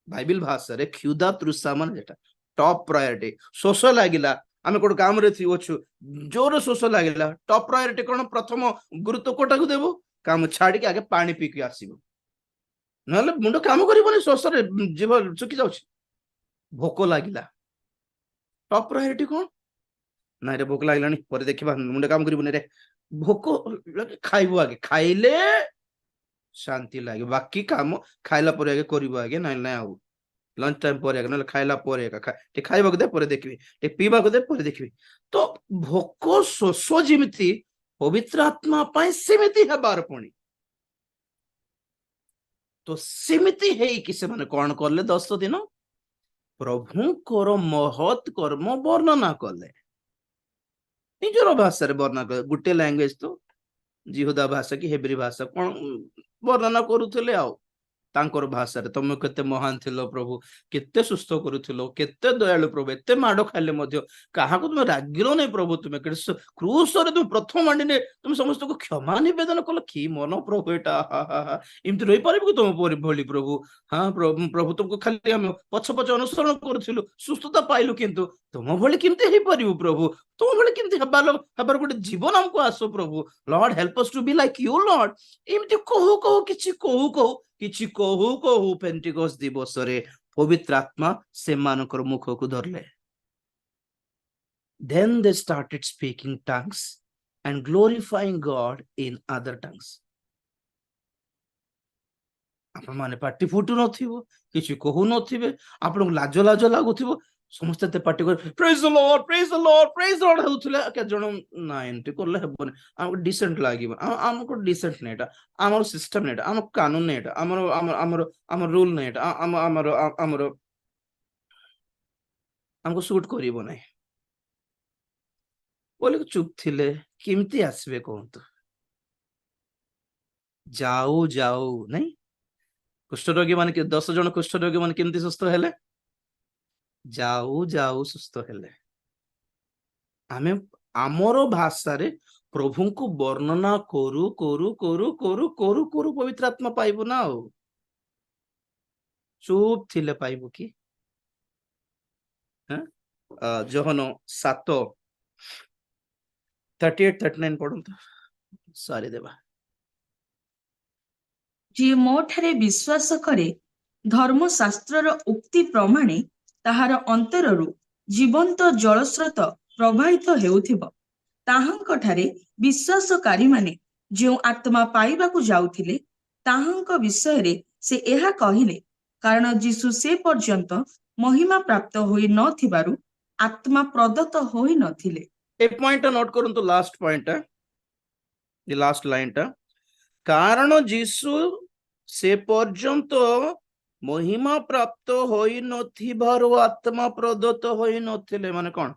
बाइबल भाषा रे क्षुधा तृषा माने जेटा टॉप प्रायोरिटी शोष लागिला आमे कोड काम रे थी ओछु जोर शोष लागिला टॉप प्रायोरिटी कोन प्रथम गुरुत्व कोटा को देबो काम छाडी के आगे पानी पी के आसीबो नले मुंडो काम करिबोनी शोष रे जीव चुकी जाउछि भोक लागिला टॉप प्रायोरिटी कोन नाइ रे भोक लागलानी परे देखिबा मुंडे काम करिबोनी रे भोक लगे खाइबो आगे खाइले शांति लागे बाकी काम खाइला परे आगे करिबो आगे नाइ नाइ आउ लंच टाइम पर आगे नले खाइला परे आगे ते खाइबा को दे परे देखिबी ते पीबा को दे परे देखिबी तो भोक शोष जिमिति पवित्र आत्मा पाए सिमिति हेबार पुणी तो सिमिति हेई कि से माने कोन करले 10 दिन प्रभुଙ୍କର महत् कर्म वर्णना कले निजर भाषा रे वर्णना कले गुटे लैंग्वेज तो जिहुदा भाषा की हेब्री भाषा कोन वर्णना करूथिले आउ तांकर भाषा रे तुम केते महान थिलो प्रभु केते सुस्थ करूथिलो केते दयालु प्रभु एते माडो खाइले मध्य काहा को तुम रागिलो नै प्रभु तुम क्रूस रे तुम प्रथम मांडिने तुम समस्त को क्षमा निवेदन कलो की मन प्रभु एटा इमति रहि पारिबो तुम भोली प्रभु हां प्रभु प्रभु तुमको खाली हम पछ पछ अनुसरण करथिलु सुस्थता पाइलु किंतु तुम भोली किमति हे पारिबो प्रभु तुम भोली किमति हबार गोटे जीवन हमको आसो प्रभु Lord help us to be like you Lord इमति किछि कहू पेंटिकॉस्ट दिवस रे पवित्र आत्मा से मानकर मुख को धरले then they started speaking tongues and glorifying God in other tongues आपण माने पार्टी फुटू नथिबो किछि कहू नथिबे आपण लाज लाज लागुथिबो समस्त ते पार्टी कर praise the Lord praise the Lord praise the Lord होथले के जण ना एंटी करले हेबोनी हमको डिसेंट लागिबो हमको डिसेंट नेटा हमर सिस्टम नेटा हम कानून नेटा हमर रूल नेटा हमर हमको सूट करिवो नै बोले चुप थिले किमती आसबे कोंतु जाऊ जाऊ नहीं कुष्ठ रोगी मान के 10 जन कुष्ठ रोगी मान केमती सुस्थ हेले जाऊ जाऊ सुस्थ हेले आमे आमर भाषा रे प्रभु को वर्णना करू करू करू करू करू करू पवित्र आत्मा पाइबो ना चुप थिले पाइबो कि जोहन 7:38-39 पढंतु सारी देबा जे मोठारे विश्वास करे धर्मशास्त्रर उक्ति प्रमाणे ताहार अंतररु जीवंत जलस्रोत प्रवाहित हेउथिबो ताहांक ठारे विश्वासकारी माने जो आत्मा पाइबाकू जाउथिले ताहांक विषय रे से एहा कहिले कारण जीसु से पर्यंत महिमा प्राप्त होई न थिबारु आत्मा प्रदत्त होई नथिले ए पॉइंट नोट करंतु last point the last line टा कारण जीसु से पर्यंत महिमा प्राप्त होई नथिबारु आत्मा प्रदत्त होई नथिले माने कोन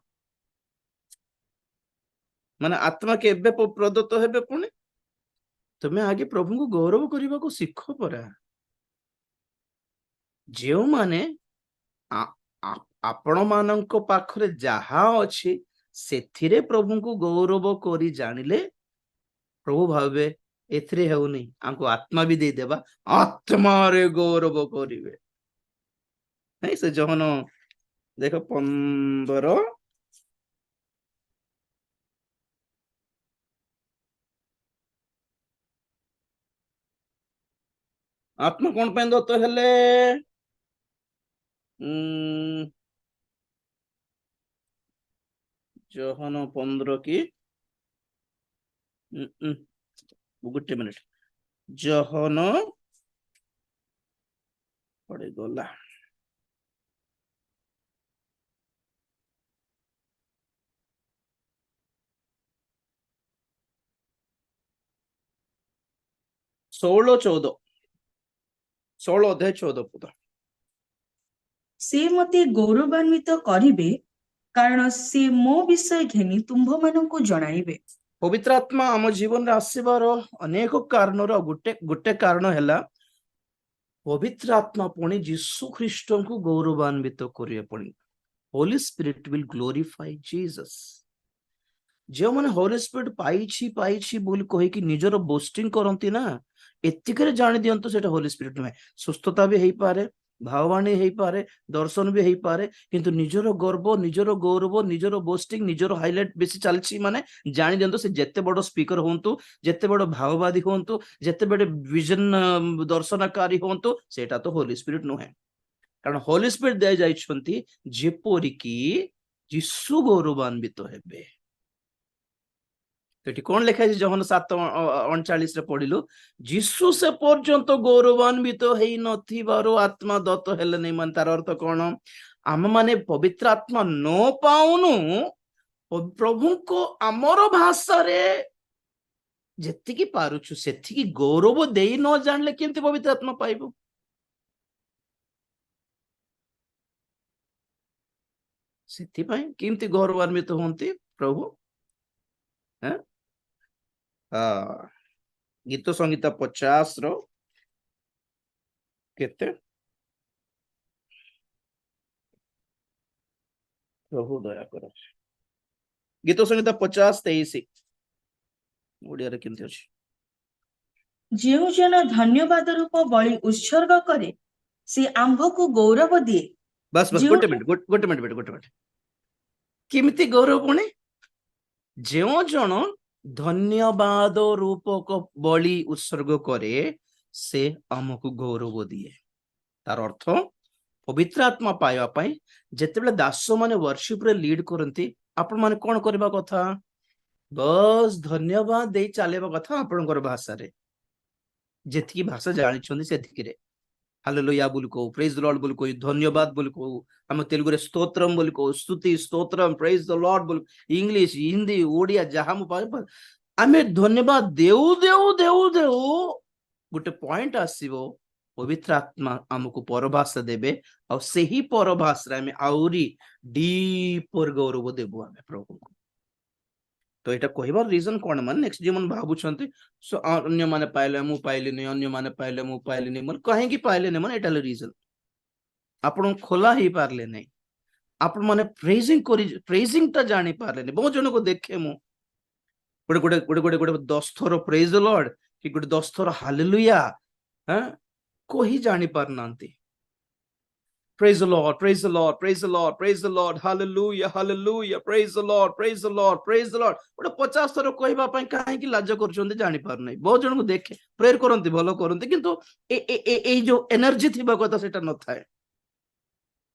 माने आत्मा के एबे प्रदत्त हेबे पुणी तुमे आगे प्रभु को गौरव करबा को सिखो परा जेउ माने आपण मानक पाखरे जहा अछि सेथिरे प्रभु को गौरव करी जानिले प्रभु भावे एथरे हेउनी हमको आत्मा भी दे देबा आत्मा रे गौरव करिवे नहीं से जहन देखो 15 आत्मा कोन पे दत्त हेले ଜହନ 15 କି ଗୋଟେ ମିନିଟ ଜହନ ପଡିଗଲା ଷୋହଳ 14 ପଦ। ସେ ମତେ ଗୌରବାନ୍ୱିତ କରିବେ କାରଣ ସେ ମୋ ବିଷୟ ଘେନି ତୁମ୍ଭମାନଙ୍କୁ ଜଣାଇବେ। ପବିତ୍ର ଆତ୍ମା ଆମ ଜୀବନରେ ଆସିବାର ଅନେକ କାରଣର ଗୋଟେ କାରଣ ହେଲା ପବିତ୍ର ଆତ୍ମା ପୁଣି ଯୀଶୁ ଖ୍ରୀଷ୍ଟଙ୍କୁ ଗୌରବାନ୍ୱିତ କରିବା ପୁଣି ହୋଲି ସ୍ପିରିଟ ୱିଲ୍ ଗ୍ଲୋରିଫାଇ ଜିସସ୍। ଯେଉଁମାନେ ହୋଲି ସ୍ପିରିଟ ପାଇଛି ବୋଲି କହିକି ନିଜର ବୋଷ୍ଟିଂ କରନ୍ତି ନା, ଏତିକିରେ ଜାଣି ଦିଅନ୍ତୁ ସେଟା ହୋଲି ସ୍ପିରିଟ ନୁହେଁ। ସୁସ୍ଥତା ବି ହେଇପାରେ, ଭାବବାଣୀ ହେଇପାରେ, ଦର୍ଶନ ବି ହେଇପାରେ, କିନ୍ତୁ ନିଜର ଗର୍ବ, ନିଜର ଗୌରବ, ନିଜର ବୋଷ୍ଟିଂ, ନିଜର ହାଇଲାଇଟ ବେଶୀ ଚାଲିଛି ମାନେ ଜାଣି ଦିଅନ୍ତୁ ସେ ଯେତେ ବଡ ସ୍ପିକର ହୁଅନ୍ତୁ, ଯେତେ ବଡ ଭାବବାଦୀ ହୁଅନ୍ତୁ, ଯେତେ ବଡ ଭିଜନ ଦର୍ଶନକାରୀ ହୁଅନ୍ତୁ, ସେଇଟା ତ ହୋଲି ସ୍ପିରିଟ ନୁହେଁ। କାରଣ ହୋଲି ସ୍ପିରିଟ ଦିଆଯାଇଛନ୍ତି ଯେପରିକି ଯୀଶୁ ଗୌରବାନ୍ୱିତ ହେବେ। ଏଠି କଣ ଲେଖା ହେଇଛି ଜହନ 7:39 ପଢିଲୁ, ଯୀଶୁ ସେ ପର୍ଯ୍ୟନ୍ତ ଗୌରବାନ୍ୱିତ ହେଇ ନଥିବାରୁ ଆତ୍ମା ଦତ୍ତ ହେଲେନି। ମାନେ ତାର ଅର୍ଥ କଣ? ଆମ ମାନେ ପବିତ୍ର ଆତ୍ମା ନ ପାଉନୁ, ପ୍ରଭୁଙ୍କ ଆମର ଭାଷାରେ ଯେତିକି ପାରୁଛୁ ସେତିକି ଗୌରବ ଦେଇ ନ ଜାଣିଲେ କେମିତି ପବିତ୍ର ଆତ୍ମା ପାଇବୁ? ସେଥିପାଇଁ କେମିତି ଗୌରବାନ୍ୱିତ ହୁଅନ୍ତି ପ୍ରଭୁ? ଗୀତ ସଂହିତା 50 କେତେ? ପ୍ରଭୁ ଦୟା କର। ଗୀତ ସଂହିତା 50:23 ଓଡିଆରେ କେମିତି ଅଛି? ଯେଉଁ ଜନ ଧନ୍ୟବାଦ ରୂପ ବଳି ଉତ୍ସର୍ଗ କରେ ସେ ଆମ୍ଭକୁ ଗୌରବ ଦିଏ। ବାସ୍ ଗୋଟେ ମିନିଟ। କେମିତି ଗୌରବ ପୁଣି? ଯେଉଁ ଜଣ ଧନ୍ୟବାଦ ରୂପକ ବଳି ଉତ୍ସର୍ଗ କରେ ସେ ଆମକୁ ଗୌରବ ଦିଏ। ତାର ଅର୍ଥ ପବିତ୍ର ଆତ୍ମା ପାଇବା ପାଇଁ ଯେତେବେଳେ ଦାସ ମାନେ ୱର୍ସିପରେ ଲିଡ୍ କରନ୍ତି, ଆପଣ ମାନେ କଣ କରିବା କଥା? ବସ୍ ଧନ୍ୟବାଦ ଦେଇ ଚାଲିବା କଥା ଆପଣଙ୍କର ଭାଷାରେ, ଯେତିକି ଭାଷା ଜାଣିଛନ୍ତି ସେତିକିରେ। ହାଲେଲୁୟା ବୋଲି କହୁ, ପ୍ରେଜ ଦ ଲର୍ଡ ବୋଲି କହୁ, ଧନ୍ୟବାଦ ବୋଲି କହୁ, ଆମ ତେଲୁଗୁରେ ସ୍ତୋତ୍ରମ୍ ବୋଲି କହୁ, ସ୍ତୁତି ସ୍ତୋତ୍ରମ୍, ପ୍ରେଜ ଦ ଲର୍ଡ ବୋଲି, ଇଂଲିଶ, ହିନ୍ଦୀ, ଓଡିଆ ଯାହା ମୁଁ ଆମେ ଧନ୍ୟବାଦ ଦେଉ ଦେଉ ଦେଉ ଦେଉ ଗୋଟେ ପଏଣ୍ଟ ଆସିବ, ପବିତ୍ର ଆତ୍ମା ଆମକୁ ପରଭାଷା ଦେବେ, ଆଉ ସେହି ପରଭାଷାରେ ଆମେ ଆହୁରି ଡିପର ଗୌରବ ଦେବୁ ଆମେ ପ୍ରଭୁଙ୍କୁ। ତ ଏଇଟା କହିବାର ରିଜନ କଣ? ମାନେ ନେକ୍ସଟ ଯେଉଁମାନେ ଭାବୁଛନ୍ତି ଅନ୍ୟମାନେ ପାଇଲେ ମୁଁ ପାଇଲିନି, ଅନ୍ୟମାନେ ପାଇଲେ ମୁଁ ପାଇଲିନି, ମାନେ କାହିଁକି ପାଇଲେନି? ମାନେ ଏଇଟା ହେଲା ରିଜନ, ଆପଣ ଖୋଲା ହେଇପାରିଲେ ନାହିଁ, ଆପଣ ମାନେ ପ୍ରେଜିଂ ଟା ଜାଣି ପାରିଲେନି। ବହୁତ ଜଣଙ୍କୁ ଦେଖେ ମୁଁ ଗୋଟେ 10 ଥର ପ୍ରେଜ ଦ ଲର୍ଡ କି ଗୋଟେ 10 ଥର ହାଲେଲୁୟା କହି ଜାଣି ପାରୁନାହାନ୍ତି। Praise the Lord, praise the Lord, praise the Lord, praise the Lord, hallelujah, hallelujah, praise the Lord, praise the Lord, praise the Lord। ଗୋଟେ 50 ଥର କହିବା ପାଇଁ କାହିଁକି ଲାଜ କରୁଛନ୍ତି ଜାଣି ପାରୁନାହିଁ। ବହୁତ ଜଣଙ୍କୁ ଦେଖେ ପ୍ରେୟର କରନ୍ତି, ଭଲ କରନ୍ତି, କିନ୍ତୁ ଏଇ ଯୋଉ ଏନର୍ଜି ଥିବା କଥା ସେଟା ନଥାଏ।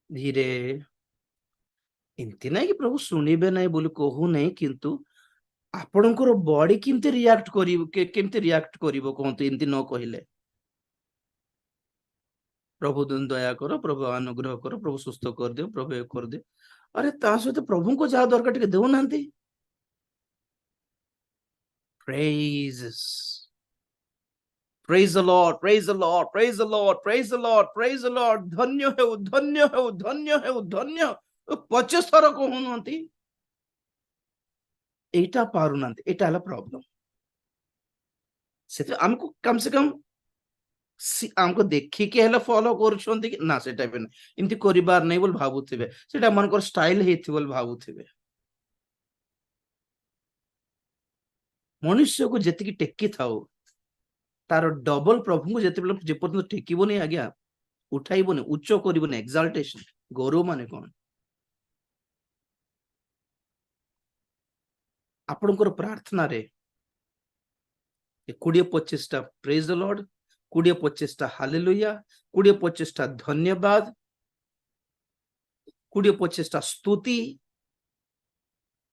ଧୀରେ ଏମିତି ନାହିଁ କି ପ୍ରଭୁ ଶୁଣିବେ ନାହିଁ ବୋଲି କହୁନାହିଁ, କିନ୍ତୁ ଆପଣଙ୍କର ବଡି କେମିତି ରିଆକ୍ଟ କରିବ କୁହନ୍ତୁ ଏମିତି ନ କହିଲେ? ପ୍ରଭୁ ଦୟା କର, ପ୍ରଭୁ ଅନୁଗ୍ରହ କର, ପ୍ରଭୁ ସୁସ୍ଥ କରିଦିଅ, ପ୍ରଭୁ ଏ କରିଦିଅ। ଆରେ ତା ସହିତ ପ୍ରଭୁଙ୍କୁ ଯାହା ଦରକାର ଟିକେ ଦେଉନାହାନ୍ତି। Praise the Lord, praise the Lord, praise the Lord, praise the Lord, praise the Lord, ଧନ୍ୟ ହେଉ, ଧନ୍ୟ ହେଉ, ଧନ୍ୟ ହେଉ, ଧନ୍ୟ 50 ଥର କହୁନାହାନ୍ତି। ଏଇଟା ପାରୁନାହାନ୍ତି, ଏଇଟା ହେଲା ପ୍ରୋବ୍ଲେମ। ସେଥିପାଇଁ ଆମକୁ କମ ସେ କମ ଆମକୁ ଦେଖିକି ହେଲେ ଫଲୋ କରୁଛନ୍ତି କି ନା, ସେଟା ବି ନାହିଁ, ଏମିତି କରିବାର ନାହିଁ ବୋଲି ଭାବୁଥିବେ, ସେଟା ମାନଙ୍କର ଷ୍ଟାଇଲ ହେଇଥିବ ବୋଲି ଭାବୁଥିବେ। ମନୁଷ୍ୟକୁ ଯେତିକି ଟେକି ଥାଉ ତାର ଡବଲ ପ୍ରଭୁଙ୍କୁ ଯେପର୍ଯ୍ୟନ୍ତ ଟେକିବନି, ଆଜ୍ଞା ଉଠାଇବନି, ଉଚ୍ଚ କରିବନି, ଏକ୍ସାଲ୍ଟେସନ, ଗୌରବ ମାନେ କଣ? ଆପଣଙ୍କର ପ୍ରାର୍ଥନାରେ 20-25ଟା ପ୍ରେଜ ଦ ଲର୍ଡ, 20-25ଟା ହାଲେଲୁୟା, 20-25ଟା ଧନ୍ୟବାଦ, 20-25ଟା ସ୍ତୁତି,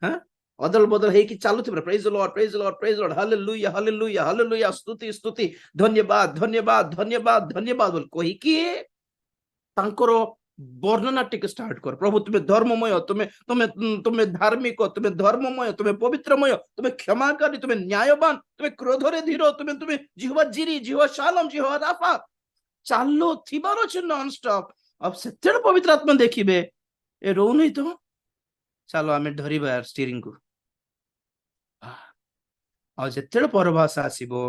हाँ अदल बदल है कि चालू थी praise the Lord praise the Lord praise the Lord hallelujah hallelujah hallelujah स्तुति स्तुति धन्यवाद धन्यवाद धन्यवाद धन्यवाद बोल कही कि तांकर वर्णना टिके स्टार्ट कर प्रभु तुम्हें धर्ममय तुम्हें तुम्हें तुम्हें धार्मिक तुम्हें धर्ममय तुम्हें पवित्रमय तुम्हें क्षमाकारी तुम्हें न्यायवान तुम्हें क्रोधरे धीर तुम्हें तुम्हें जिहवा जिरी जिहवा शालम जिहवा राफा चालो थिबार अछि नॉन स्टॉप अब सेतेड पवित्र आत्मा देखिबे ए रो नहीं तो चलो आमे धरिबा यार स्टीयरिंग को आ जेतेड परभाषा आसीबो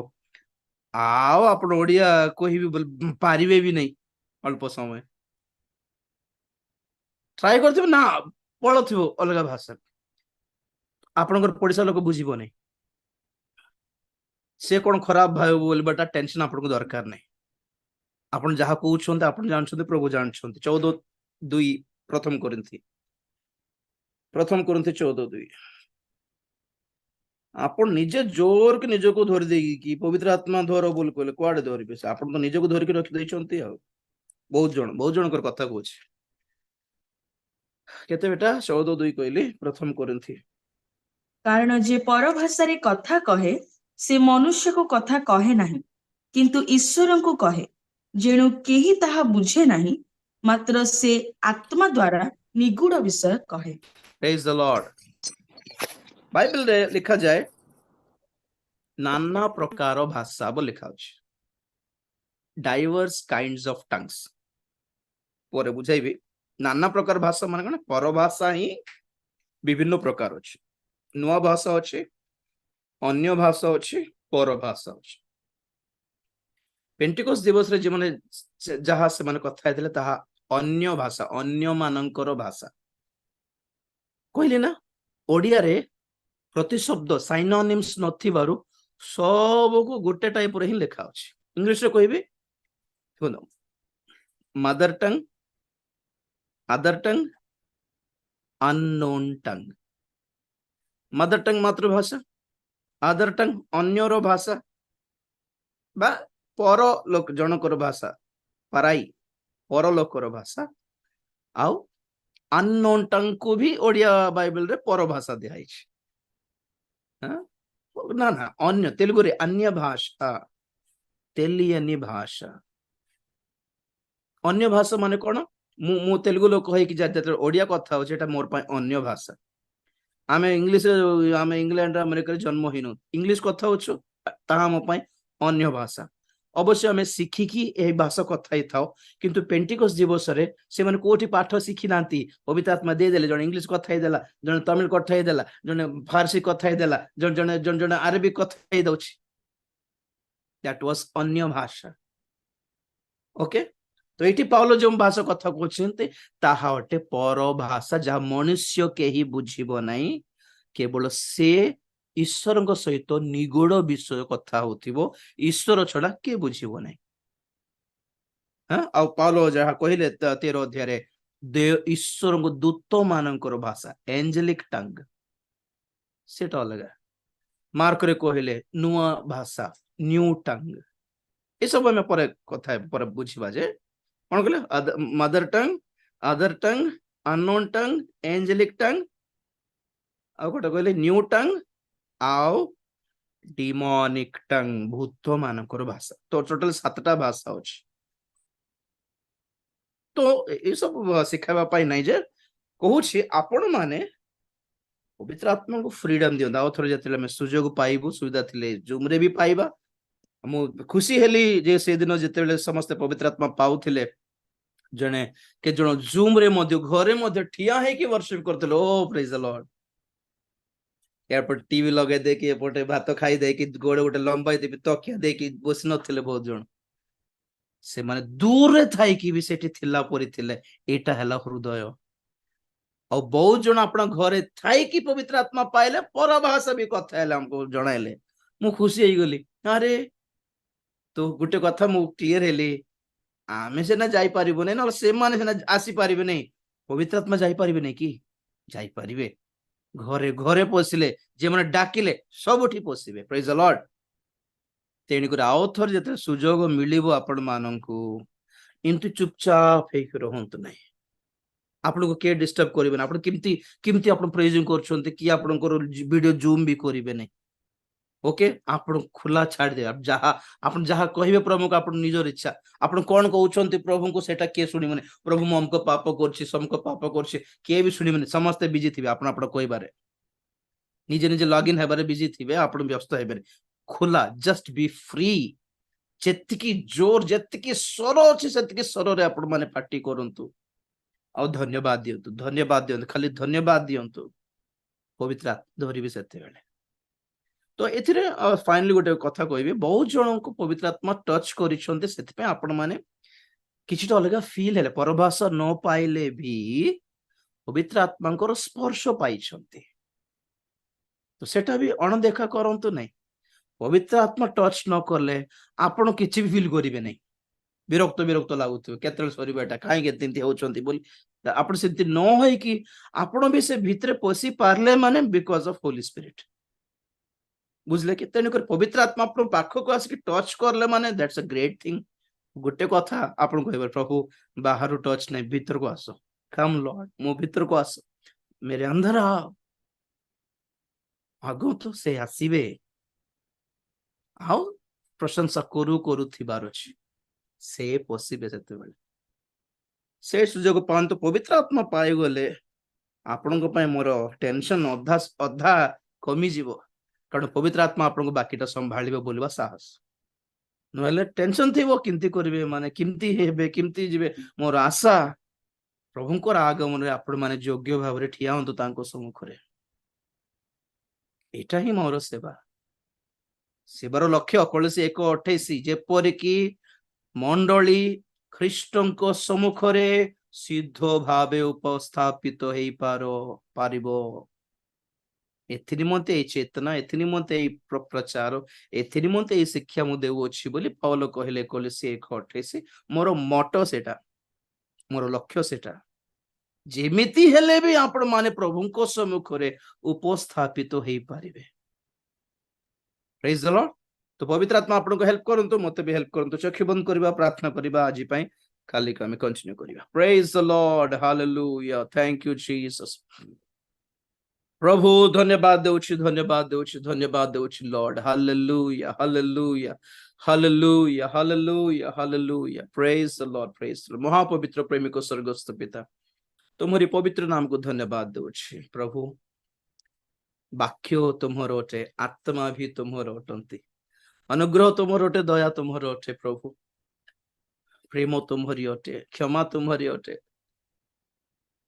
आओ आपण ओडिया कोई भी पारिबे भी नहीं अल्प समय ट्राई करथिबो ना पळथिबो अलग भाषा आपनकर पड़िसा लोक बुझिबो नहीं से कोन खराब भाई बोलबाटा टेंशन आपनको दरकार नहीं आपण जहा कहउछन्ते आपण जानछन्ते प्रभु जानछन्ते 14:2 प्रथम कोरिन्थी 14:2 आपण निजे जोर के निज को धरि देगी कि पवित्र आत्मा धर बोल कहले कुआडे धरिबे से आपण तो निज को धरि के रखि दैछन्ती आ बहुत जन कर कथा कहूछ केते बेटा 14:2 कहली प्रथम कोरिन्थी कारण जे परभाषारे कथा कहे से मनुष्य को कथा कहे नहीं किंतु ईश्वर को कहे जेणु केही ताहा बुझे नहीं मात्र से आत्मा द्वारा निगूढ़ विषय कहे प्रेज द लॉर्ड बाइबल रे लिखा जाए नाना प्रकार भाषा बो लिखा अछि डाइवर्स काइंड्स ऑफ टंग्स पोरे बुझाइबे नाना प्रकार भाषा माने कोन परभाषा ही विभिन्न प्रकार अछि नुआ भाषा अछि अन्य भाषा अछि परभाषा अछि पेंटिकोस दिवस रे जे माने जहा से माने कथा हेतले ताहा अन्य भाषा अन्य मानकर भाषा कहले ना ओडिया रे प्रतिशब्द साइनोनिम्स नथिबारु सब को गोटे टाइप रे ही लिखा अछि इंग्लिश रे कहबे सुनो मदर टंग अदर टंग अननोन टंग मदर टंग मातृभाषा अदर टंग अन्यर भाषा बा पर लोक जनकर भाषा पराई पर लोकर भाषा आउ अननोन टंग को भी ओडिया बाइबल रे पर भाषा दिया ना ना अन्य तेलुगु रे अन्य भाषा तेलियनी भाषा अन्य भाषा माने कोन मु तेलुगु लोक कहि कि जते ओडिया कथा हो जेटा मोर पाए अन्य भाषा आमे इंग्लिश आमे इंग्लैंड अमेरिका जन्म हिनु इंग्लिश कथा होछु ताहा मो पाए अन्य भाषा अवश्य आमे सिखी कि ए भाषा कथा ही थाओ किंतु पेंटिकोस दिवस रे से माने कोठी पाठ सिखी नांती पवित्र आत्मा दे देले जण इंग्लिश कथा ही देला जण तमिल कथा ही देला जण फारसी कथा ही देला जण जण जण जण अरबी कथा ही दउछि दैट वाज अन्य भाषा ओके तो एटी पाउलो जो भाषा कथा कहते ताहा अटे पर भाषा जहा मनुष्य के ही बुझिबो नहीं केवल से ईश्वर सहित निगूढ़ विषय कथा होथिबो ईश्वर छड़ा के बुझिबो नहीं हाँ आ पाउलो जहा कहले 13 अध्याय रे देव ईश्वर दूत मानकर भाषा एंजेलिक टंग सेटा अलग मार्क रे कहले नुआ भाषा न्यू टंग ए सब में पर कथा पर बुझिबा जे कौन कहले मदर टंग अदर टंग अननोन टंग एंजेलिक टंग आ गोटे कहले न्यू टंग आओ डिमोनिक टंग भूत मानकर भाषा तो टोटल 7टा भाषा अछि तो ए सब सिखाबा पाई नै जे कहू छी आपण माने पवित्र आत्मा को फ्रीडम दियो दाओ थरे जतले में सुजोग पाइबु सुविधा थिले जूम रे भी पाइबा मु खुशी हेली जे से दिन जतले समस्त पवित्र आत्मा पाउथिले जने के जण जूम रे मध्य घरे मध्य ठिया है कि वर्शिप करतलो ओ प्रेज द लॉर्ड यार पर टीवी लगे दे कि एपटे भात खाई दे कि गोड़े गोटे लंबाई दे तकिया दे कि बस नथिले बहुत जण से माने दूर रे थाई कि भी सेठी थिला परि थिले एटा हला हृदय और बहुत जण अपना घरे थाई कि पवित्र आत्मा पाइले पर भाषा भी कथा हेले हमको जणाइले मु खुशी होई गली अरे तो गुटे कथा मु क्लियर हेली आमे से ना जाई पारिबो नै न से माने से ना आसी पारिबे नै पवित्र आत्मा जाई पारिबे नै कि जाई पारिबे घरे घरे पसिले जे माने डाकिले सबठी पसिबे प्रेज द लॉर्ड तेणी कर आउ थर जते सुजोग मिलिबो आपण माननकु इंतु चुपचाप हेक रहंतु नै ଆପଣଙ୍କୁ କିଏ ଡିଷ୍ଟର୍ବ କରିବେନି, ଆପଣ କେମିତି କେମିତି ଆପଣ ପ୍ରେଜିଂ କରୁଛନ୍ତି, କି ଆପଣଙ୍କର ଭିଡିଓ ଜୁମ୍ ବି କରିବେ ନାହିଁ। ଓକେ, ଆପଣ ଖୋଲା ଛାଡ଼ିଦେବେ, ଆପଣ ଯାହା କହିବେ ପ୍ରଭୁଙ୍କୁ, ଆପଣ ନିଜର ଇଚ୍ଛା, ଆପଣ କଣ କହୁଛନ୍ତି ପ୍ରଭୁଙ୍କୁ ସେଟା କିଏ ଶୁଣିବନି। ପ୍ରଭୁ ମୁଁ ଅମକ ପାପ କରୁଛି, ସମକ ପାପ କରୁଛି, କିଏ ବି ଶୁଣିବନି, ସମସ୍ତେ ବିଜି ଥିବେ ଆପଣ ଆପଣ କହିବାରେ, ନିଜେ ନିଜେ ଲଗ୍ଇନ୍ ହେବାରେ ବିଜି ଥିବେ, ଆପଣ ବ୍ୟସ୍ତ ହେବେନି। ଖୋଲା, ଜଷ୍ଟ ବି ଫ୍ରି, ଯେତିକି ଜୋର ଯେତିକି ସ୍ୱର ଅଛି ସେତିକି ସ୍ୱରରେ ଆପଣ ମାନେ ପାର୍ଟି କରନ୍ତୁ, ଆଉ ଧନ୍ୟବାଦ ଦିଅନ୍ତୁ, ଧନ୍ୟବାଦ ଦିଅନ୍ତୁ, ଖାଲି ଧନ୍ୟବାଦ ଦିଅନ୍ତୁ, ପବିତ୍ର ଆତ୍ମା ଧରିବେ ସେତେବେଳେ। ତ ଏଥିରେ ଫାଇନାଲି ଗୋଟେ କଥା କହିବି, ବହୁତ ଜଣଙ୍କୁ ପବିତ୍ର ଆତ୍ମା ଟଚ୍ କରିଛନ୍ତି, ସେଥିପାଇଁ ଆପଣ ମାନେ କିଛିଟା ଅଲଗା ଫିଲ୍ ହେଲେ, ପରଭାଷ ନ ପାଇଲେ ବି ପବିତ୍ର ଆତ୍ମାଙ୍କର ସ୍ପର୍ଶ ପାଇଛନ୍ତି, ତ ସେଟା ବି ଅଣଦେଖା କରନ୍ତୁ ନାହିଁ। ପବିତ୍ର ଆତ୍ମା ଟଚ୍ ନ କଲେ ଆପଣ କିଛି ବି ଫିଲ୍ କରିବେ ନାହିଁ, ବିରକ୍ତ ବିରକ୍ତ ଲାଗୁଥିବ, କେତେବେଳେ ସରିବ ଏଟା, କାହିଁକି ଏମିତି ହଉଛନ୍ତି ବୋଲି। ଆପଣ ସେମିତି ନ ହେଇକି ଆପଣ ବି ସେ ଭିତରେ ପଶି ପାରିଲେ ମାନେ ବିକଜ ଅଫ ହୋଲି ସ୍ପିରିଟ, ବୁଝିଲେ କି? ତେଣୁକରି ପବିତ୍ର ଆତ୍ମା ଆପଣ ପାଖକୁ ଆସିକି ଟଚ୍ କଲେ ମାନେ ଦ୍ୟାଟ୍ସ ଅ ଗ୍ରେଟ୍ ଥିଙ୍ଗ। ଗୋଟେ କଥା ଆପଣ କହିବେ, ପ୍ରଭୁ ବାହାରୁ ଟଚ୍ ନାହିଁ, ଭିତରକୁ ଆସ, କମ୍ ଲର୍ଡ, ମୋ ଭିତରକୁ ଆସ, मेरे अंदर आओ, ଆଗକୁ ସେ ଆସିବେ, ଆଉ ପ୍ରଶଂସା କରୁ କରୁଥିବାର ଅଛି, ସେ ପଶିବେ ସେତେବେଳେ। ସେ ସୁଯୋଗ ପାଆନ୍ତୁ, ପବିତ୍ର ଆତ୍ମା ପାଇଗଲେ ଆପଣଙ୍କ ପାଇଁ ମୋର ଟେନସନ ଅଧା ଅଧା କମିଯିବ, କାରଣ ପବିତ୍ର ଆତ୍ମା ଆପଣଙ୍କୁ ବାକିଟା ସମ୍ଭାଳିବ ବୋଲିବା ସାହସ। ନହେଲେ ଟେନସନ ଥିବ, କେମିତି କରିବେ, ମାନେ କେମିତି ହେବେ, କେମିତି ଯିବେ। ମୋର ଆଶା ପ୍ରଭୁଙ୍କର ଆଗମନରେ ଆପଣ ମାନେ ଯୋଗ୍ୟ ଭାବରେ ଠିଆ ହୁଅନ୍ତୁ ତାଙ୍କ ସମ୍ମୁଖରେ, ଏଇଟା ହିଁ ମୋର ସେବା। ସେବାର ଲକ୍ଷ୍ୟ କୌଣସି 1:28, ଯେପରିକି ମଣ୍ଡଳୀ ଖ୍ରୀଷ୍ଟଙ୍କ ସମ୍ମୁଖରେ ସିଦ୍ଧ ଭାବେ ଉପସ୍ଥାପିତ ପାରିବ। ଏଥି ନିମନ୍ତେ ଏଇ ଚେତନା, ଏଥି ନିମନ୍ତେ ଏଇ ପ୍ରଚାର, ଏଥି ନିମନ୍ତେ ଏଇ ଶିକ୍ଷା ମୁଁ ଦେଉଅଛି ବୋଲି ପାଉଲ କହିଲେ କଲୋସୀ 1:28। ମୋର ମଟ ସେଟା, ମୋର ଲକ୍ଷ୍ୟ ସେଟା, ଯେମିତି ହେଲେ ବି ଆପଣ ମାନେ ପ୍ରଭୁଙ୍କ ସମ୍ମୁଖରେ ଉପସ୍ଥାପିତ ହେଇପାରିବେ। ପ୍ରେଜ୍ ଦ ଲର୍ଡ। ତ ପବିତ୍ର ଆତ୍ମା ଆପଣଙ୍କୁ ହେଲ୍ପ କରନ୍ତୁ, ମତେ ବି ହେଲ୍ପ କରନ୍ତୁ। ଚକ୍ଷୁ ବନ୍ଦ କରିବା, ପ୍ରାର୍ଥନା କରିବା ଆଜି ପାଇଁ, କାଲିକୁ ଆମେ କଣ୍ଟିନ୍ୟୁ କରିବା। Praise the Lord, hallelujah, thank you Jesus. ପ୍ରଭୁ ଧନ୍ୟବାଦ ଦେଉଛି, ଧନ୍ୟବାଦ ଦେଉଛି, ଧନ୍ୟବାଦ ଦେଉଛି Lord, hallelujah, hallelujah, hallelujah, hallelujah, hallelujah. Praise the Lord, ପ୍ରେଜ୍ ଦ ଲର୍ଡ। ମହାପବିତ୍ର ପ୍ରେମିକ ସ୍ୱର୍ଗସ୍ଥ ପିତା, ତୁମରି ପବିତ୍ର ନାମକୁ ଧନ୍ୟବାଦ ଦେଉଛି ପ୍ରଭୁ। ବାକ୍ୟ ତୁମର ଅଟେ, ଆତ୍ମା ବି ତୁମର ଅଟନ୍ତି, ଅନୁଗ୍ରହ ତୁମର ଅଟେ, ଦୟା ତୁମର ଅଟେ ପ୍ରଭୁ, ପ୍ରେମ ତୁମରି ଅଟେ, କ୍ଷମା ତୁମରି ଅଟେ,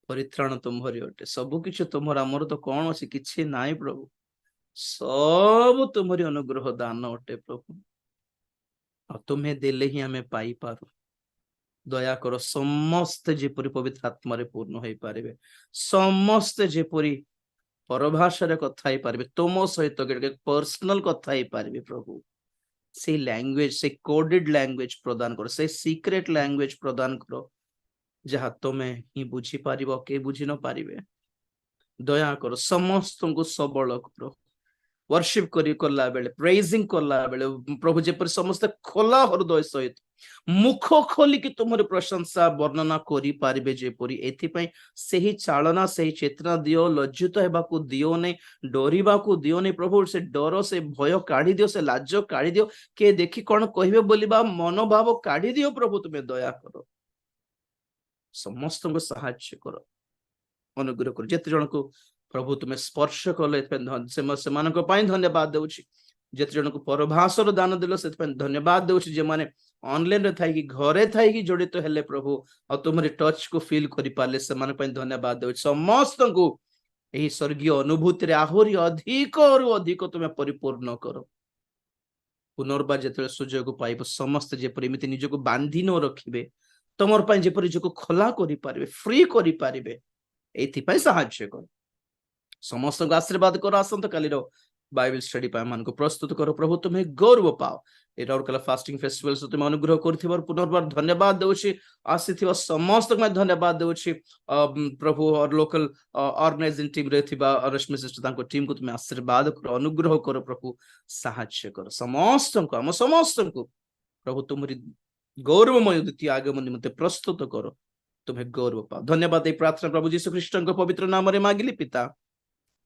ପରିତ୍ରାଣ ତୁମରି ଅଟେ, ସବୁ କିଛି ତୁମର। ଆମର ତ କଣ ଅଛି, କିଛି ନାହିଁ ପ୍ରଭୁ, ସବୁ ତୁମରି ଅନୁଗ୍ରହ ଦାନ ଅଟେ ପ୍ରଭୁ, ଆଉ ତୁମେ ଦେଲେ ହିଁ ଆମେ ପାଇପାରୁ। ଦୟାକର ସମସ୍ତେ ଯେପରି ପବିତ୍ର ଆତ୍ମାରେ ପୂର୍ଣ୍ଣ ହେଇପାରିବେ, ସମସ୍ତେ ଯେପରି ପରଭାଷାରେ କଥା ହେଇପାରିବେ, ତୁମ ସହିତ ପର୍ସନାଲ କଥା ହେଇପାରିବେ ପ୍ରଭୁ, ସେଇ ଲାଙ୍ଗୁଏଜ, ସେ କୋଡେଡ ଲାଙ୍ଗୁଏଜ ପ୍ରଦାନ କର, ସେ ସିକ୍ରେଟ ଲାଙ୍ଗୁଏଜ ପ୍ରଦାନ କର, ଯାହା ତୁମେ ହିଁ ବୁଝିପାରିବ, କେହି ବୁଝି ନ ପାରିବେ। ଦୟାକର ସମସ୍ତଙ୍କୁ ସବଳ କର, वर्शिप कला बेले, प्रेजिंग कला बेले प्रभु जेपर समस्त खोला हृदय सहित मुख खोलिकी तुम प्रशंसा वर्णना करि पारिबे, जेपरि एथिपई सेही चालना, सेही चेतना दियो, लज्जित हेबाकू दियो नै, डरिबाकू दियो नै प्रभु, से डर, से भय काढ़ी दियो, से लाज काढ़ी दियो, के देखि कोन कहिबे बोलिबा मनोभाव काढ़ी दियो प्रभु, तुमे दया करो, समस्त को सहायता करो, अनुग्रह करो। जेते जन को प्रभु तुम्हें स्पर्श कले से धन्यवाद देउछि, जेते जन को परभाषर दान दिलो से धन्यवाद देउछि, जे माने ऑनलाइन रे थाई कि घरे थाई कि जड़ित हेले प्रभु आ तुमरी टच को फील करि पाले, से माने पय धन्यवाद देउछि। समस्त को एही स्वर्गीय अनुभूति रे आहुरी अधिक और अधिक तुमे परिपूर्ण करो। पुनर्बार जेते सुजोग पाइब समस्त जेपरि एमिति निजको बांधी न रखिबे, तमर पय जेपरि निजको खोला करि पारिबे, फ्री करि पारिबे, एथिपय सहायता कर। समस्त को आशीर्वाद कर। आसंत कालीर बाइबल स्टडी को प्रस्तुत कर प्रभु, तुम्हें गौरव पाओ। ए राउरकेला फास्टिंग फेस्टिवल से तुम अनुग्रह कर पुनर्बार धन्यवाद देउछि। आसीथिबा समस्त को धन्यवाद देउछि प्रभु, और लोकल ऑर्गेनाइजिंग टीम रे थिबा रश्मि सिस्टर तांको टीम को तुम आशीर्वाद कर, अनुग्रह कर प्रभु, सहायता कर। समस्त को हम समस्त को प्रभु तुमरी गौरवमय द्वितीय आगमन निमंते प्रस्तुत करो। तुम्हें गौरव पाओ। धन्यवाद। ये प्रार्थना प्रभु जीशु ख्रीष्टଙ୍କ पवित्र नामରେ ମାଗିଲି ପିତା,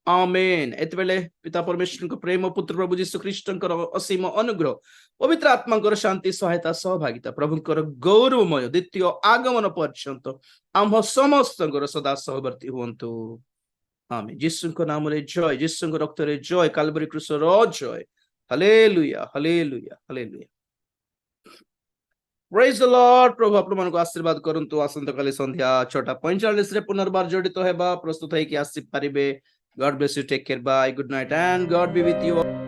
आमेन। एतबेले पिता परमेश्वर प्रेम, पुत्र प्रभु जीशु ख्रीष्टଙ୍କର असीम अनुग्रह, पवित्र आत्माଙ୍କର शांति, सहायता, सहभागिता, प्रभुଙ୍କର गौरवमय द्वितीय आगमन पर्यंत आम समस्तଙ୍କର सदा सहवर्ती हुअन्तु। आमेन। जीशुଙ୍କ नामରେ जय, जीशुଙ୍କ रक्तरे जय, काल्वरी क्रूसर जय। Hallelujah, hallelujah, hallelujah. Praise the Lord. प्रभु आपण मानको आशीर्वाद करंतु। आसंता काली संध्या 6:45 रे पुनर्बार जड़ित हेबा, प्रस्तुत है कि आसी पारिबे। God bless you. Take care. Bye. Good night and God be with you all.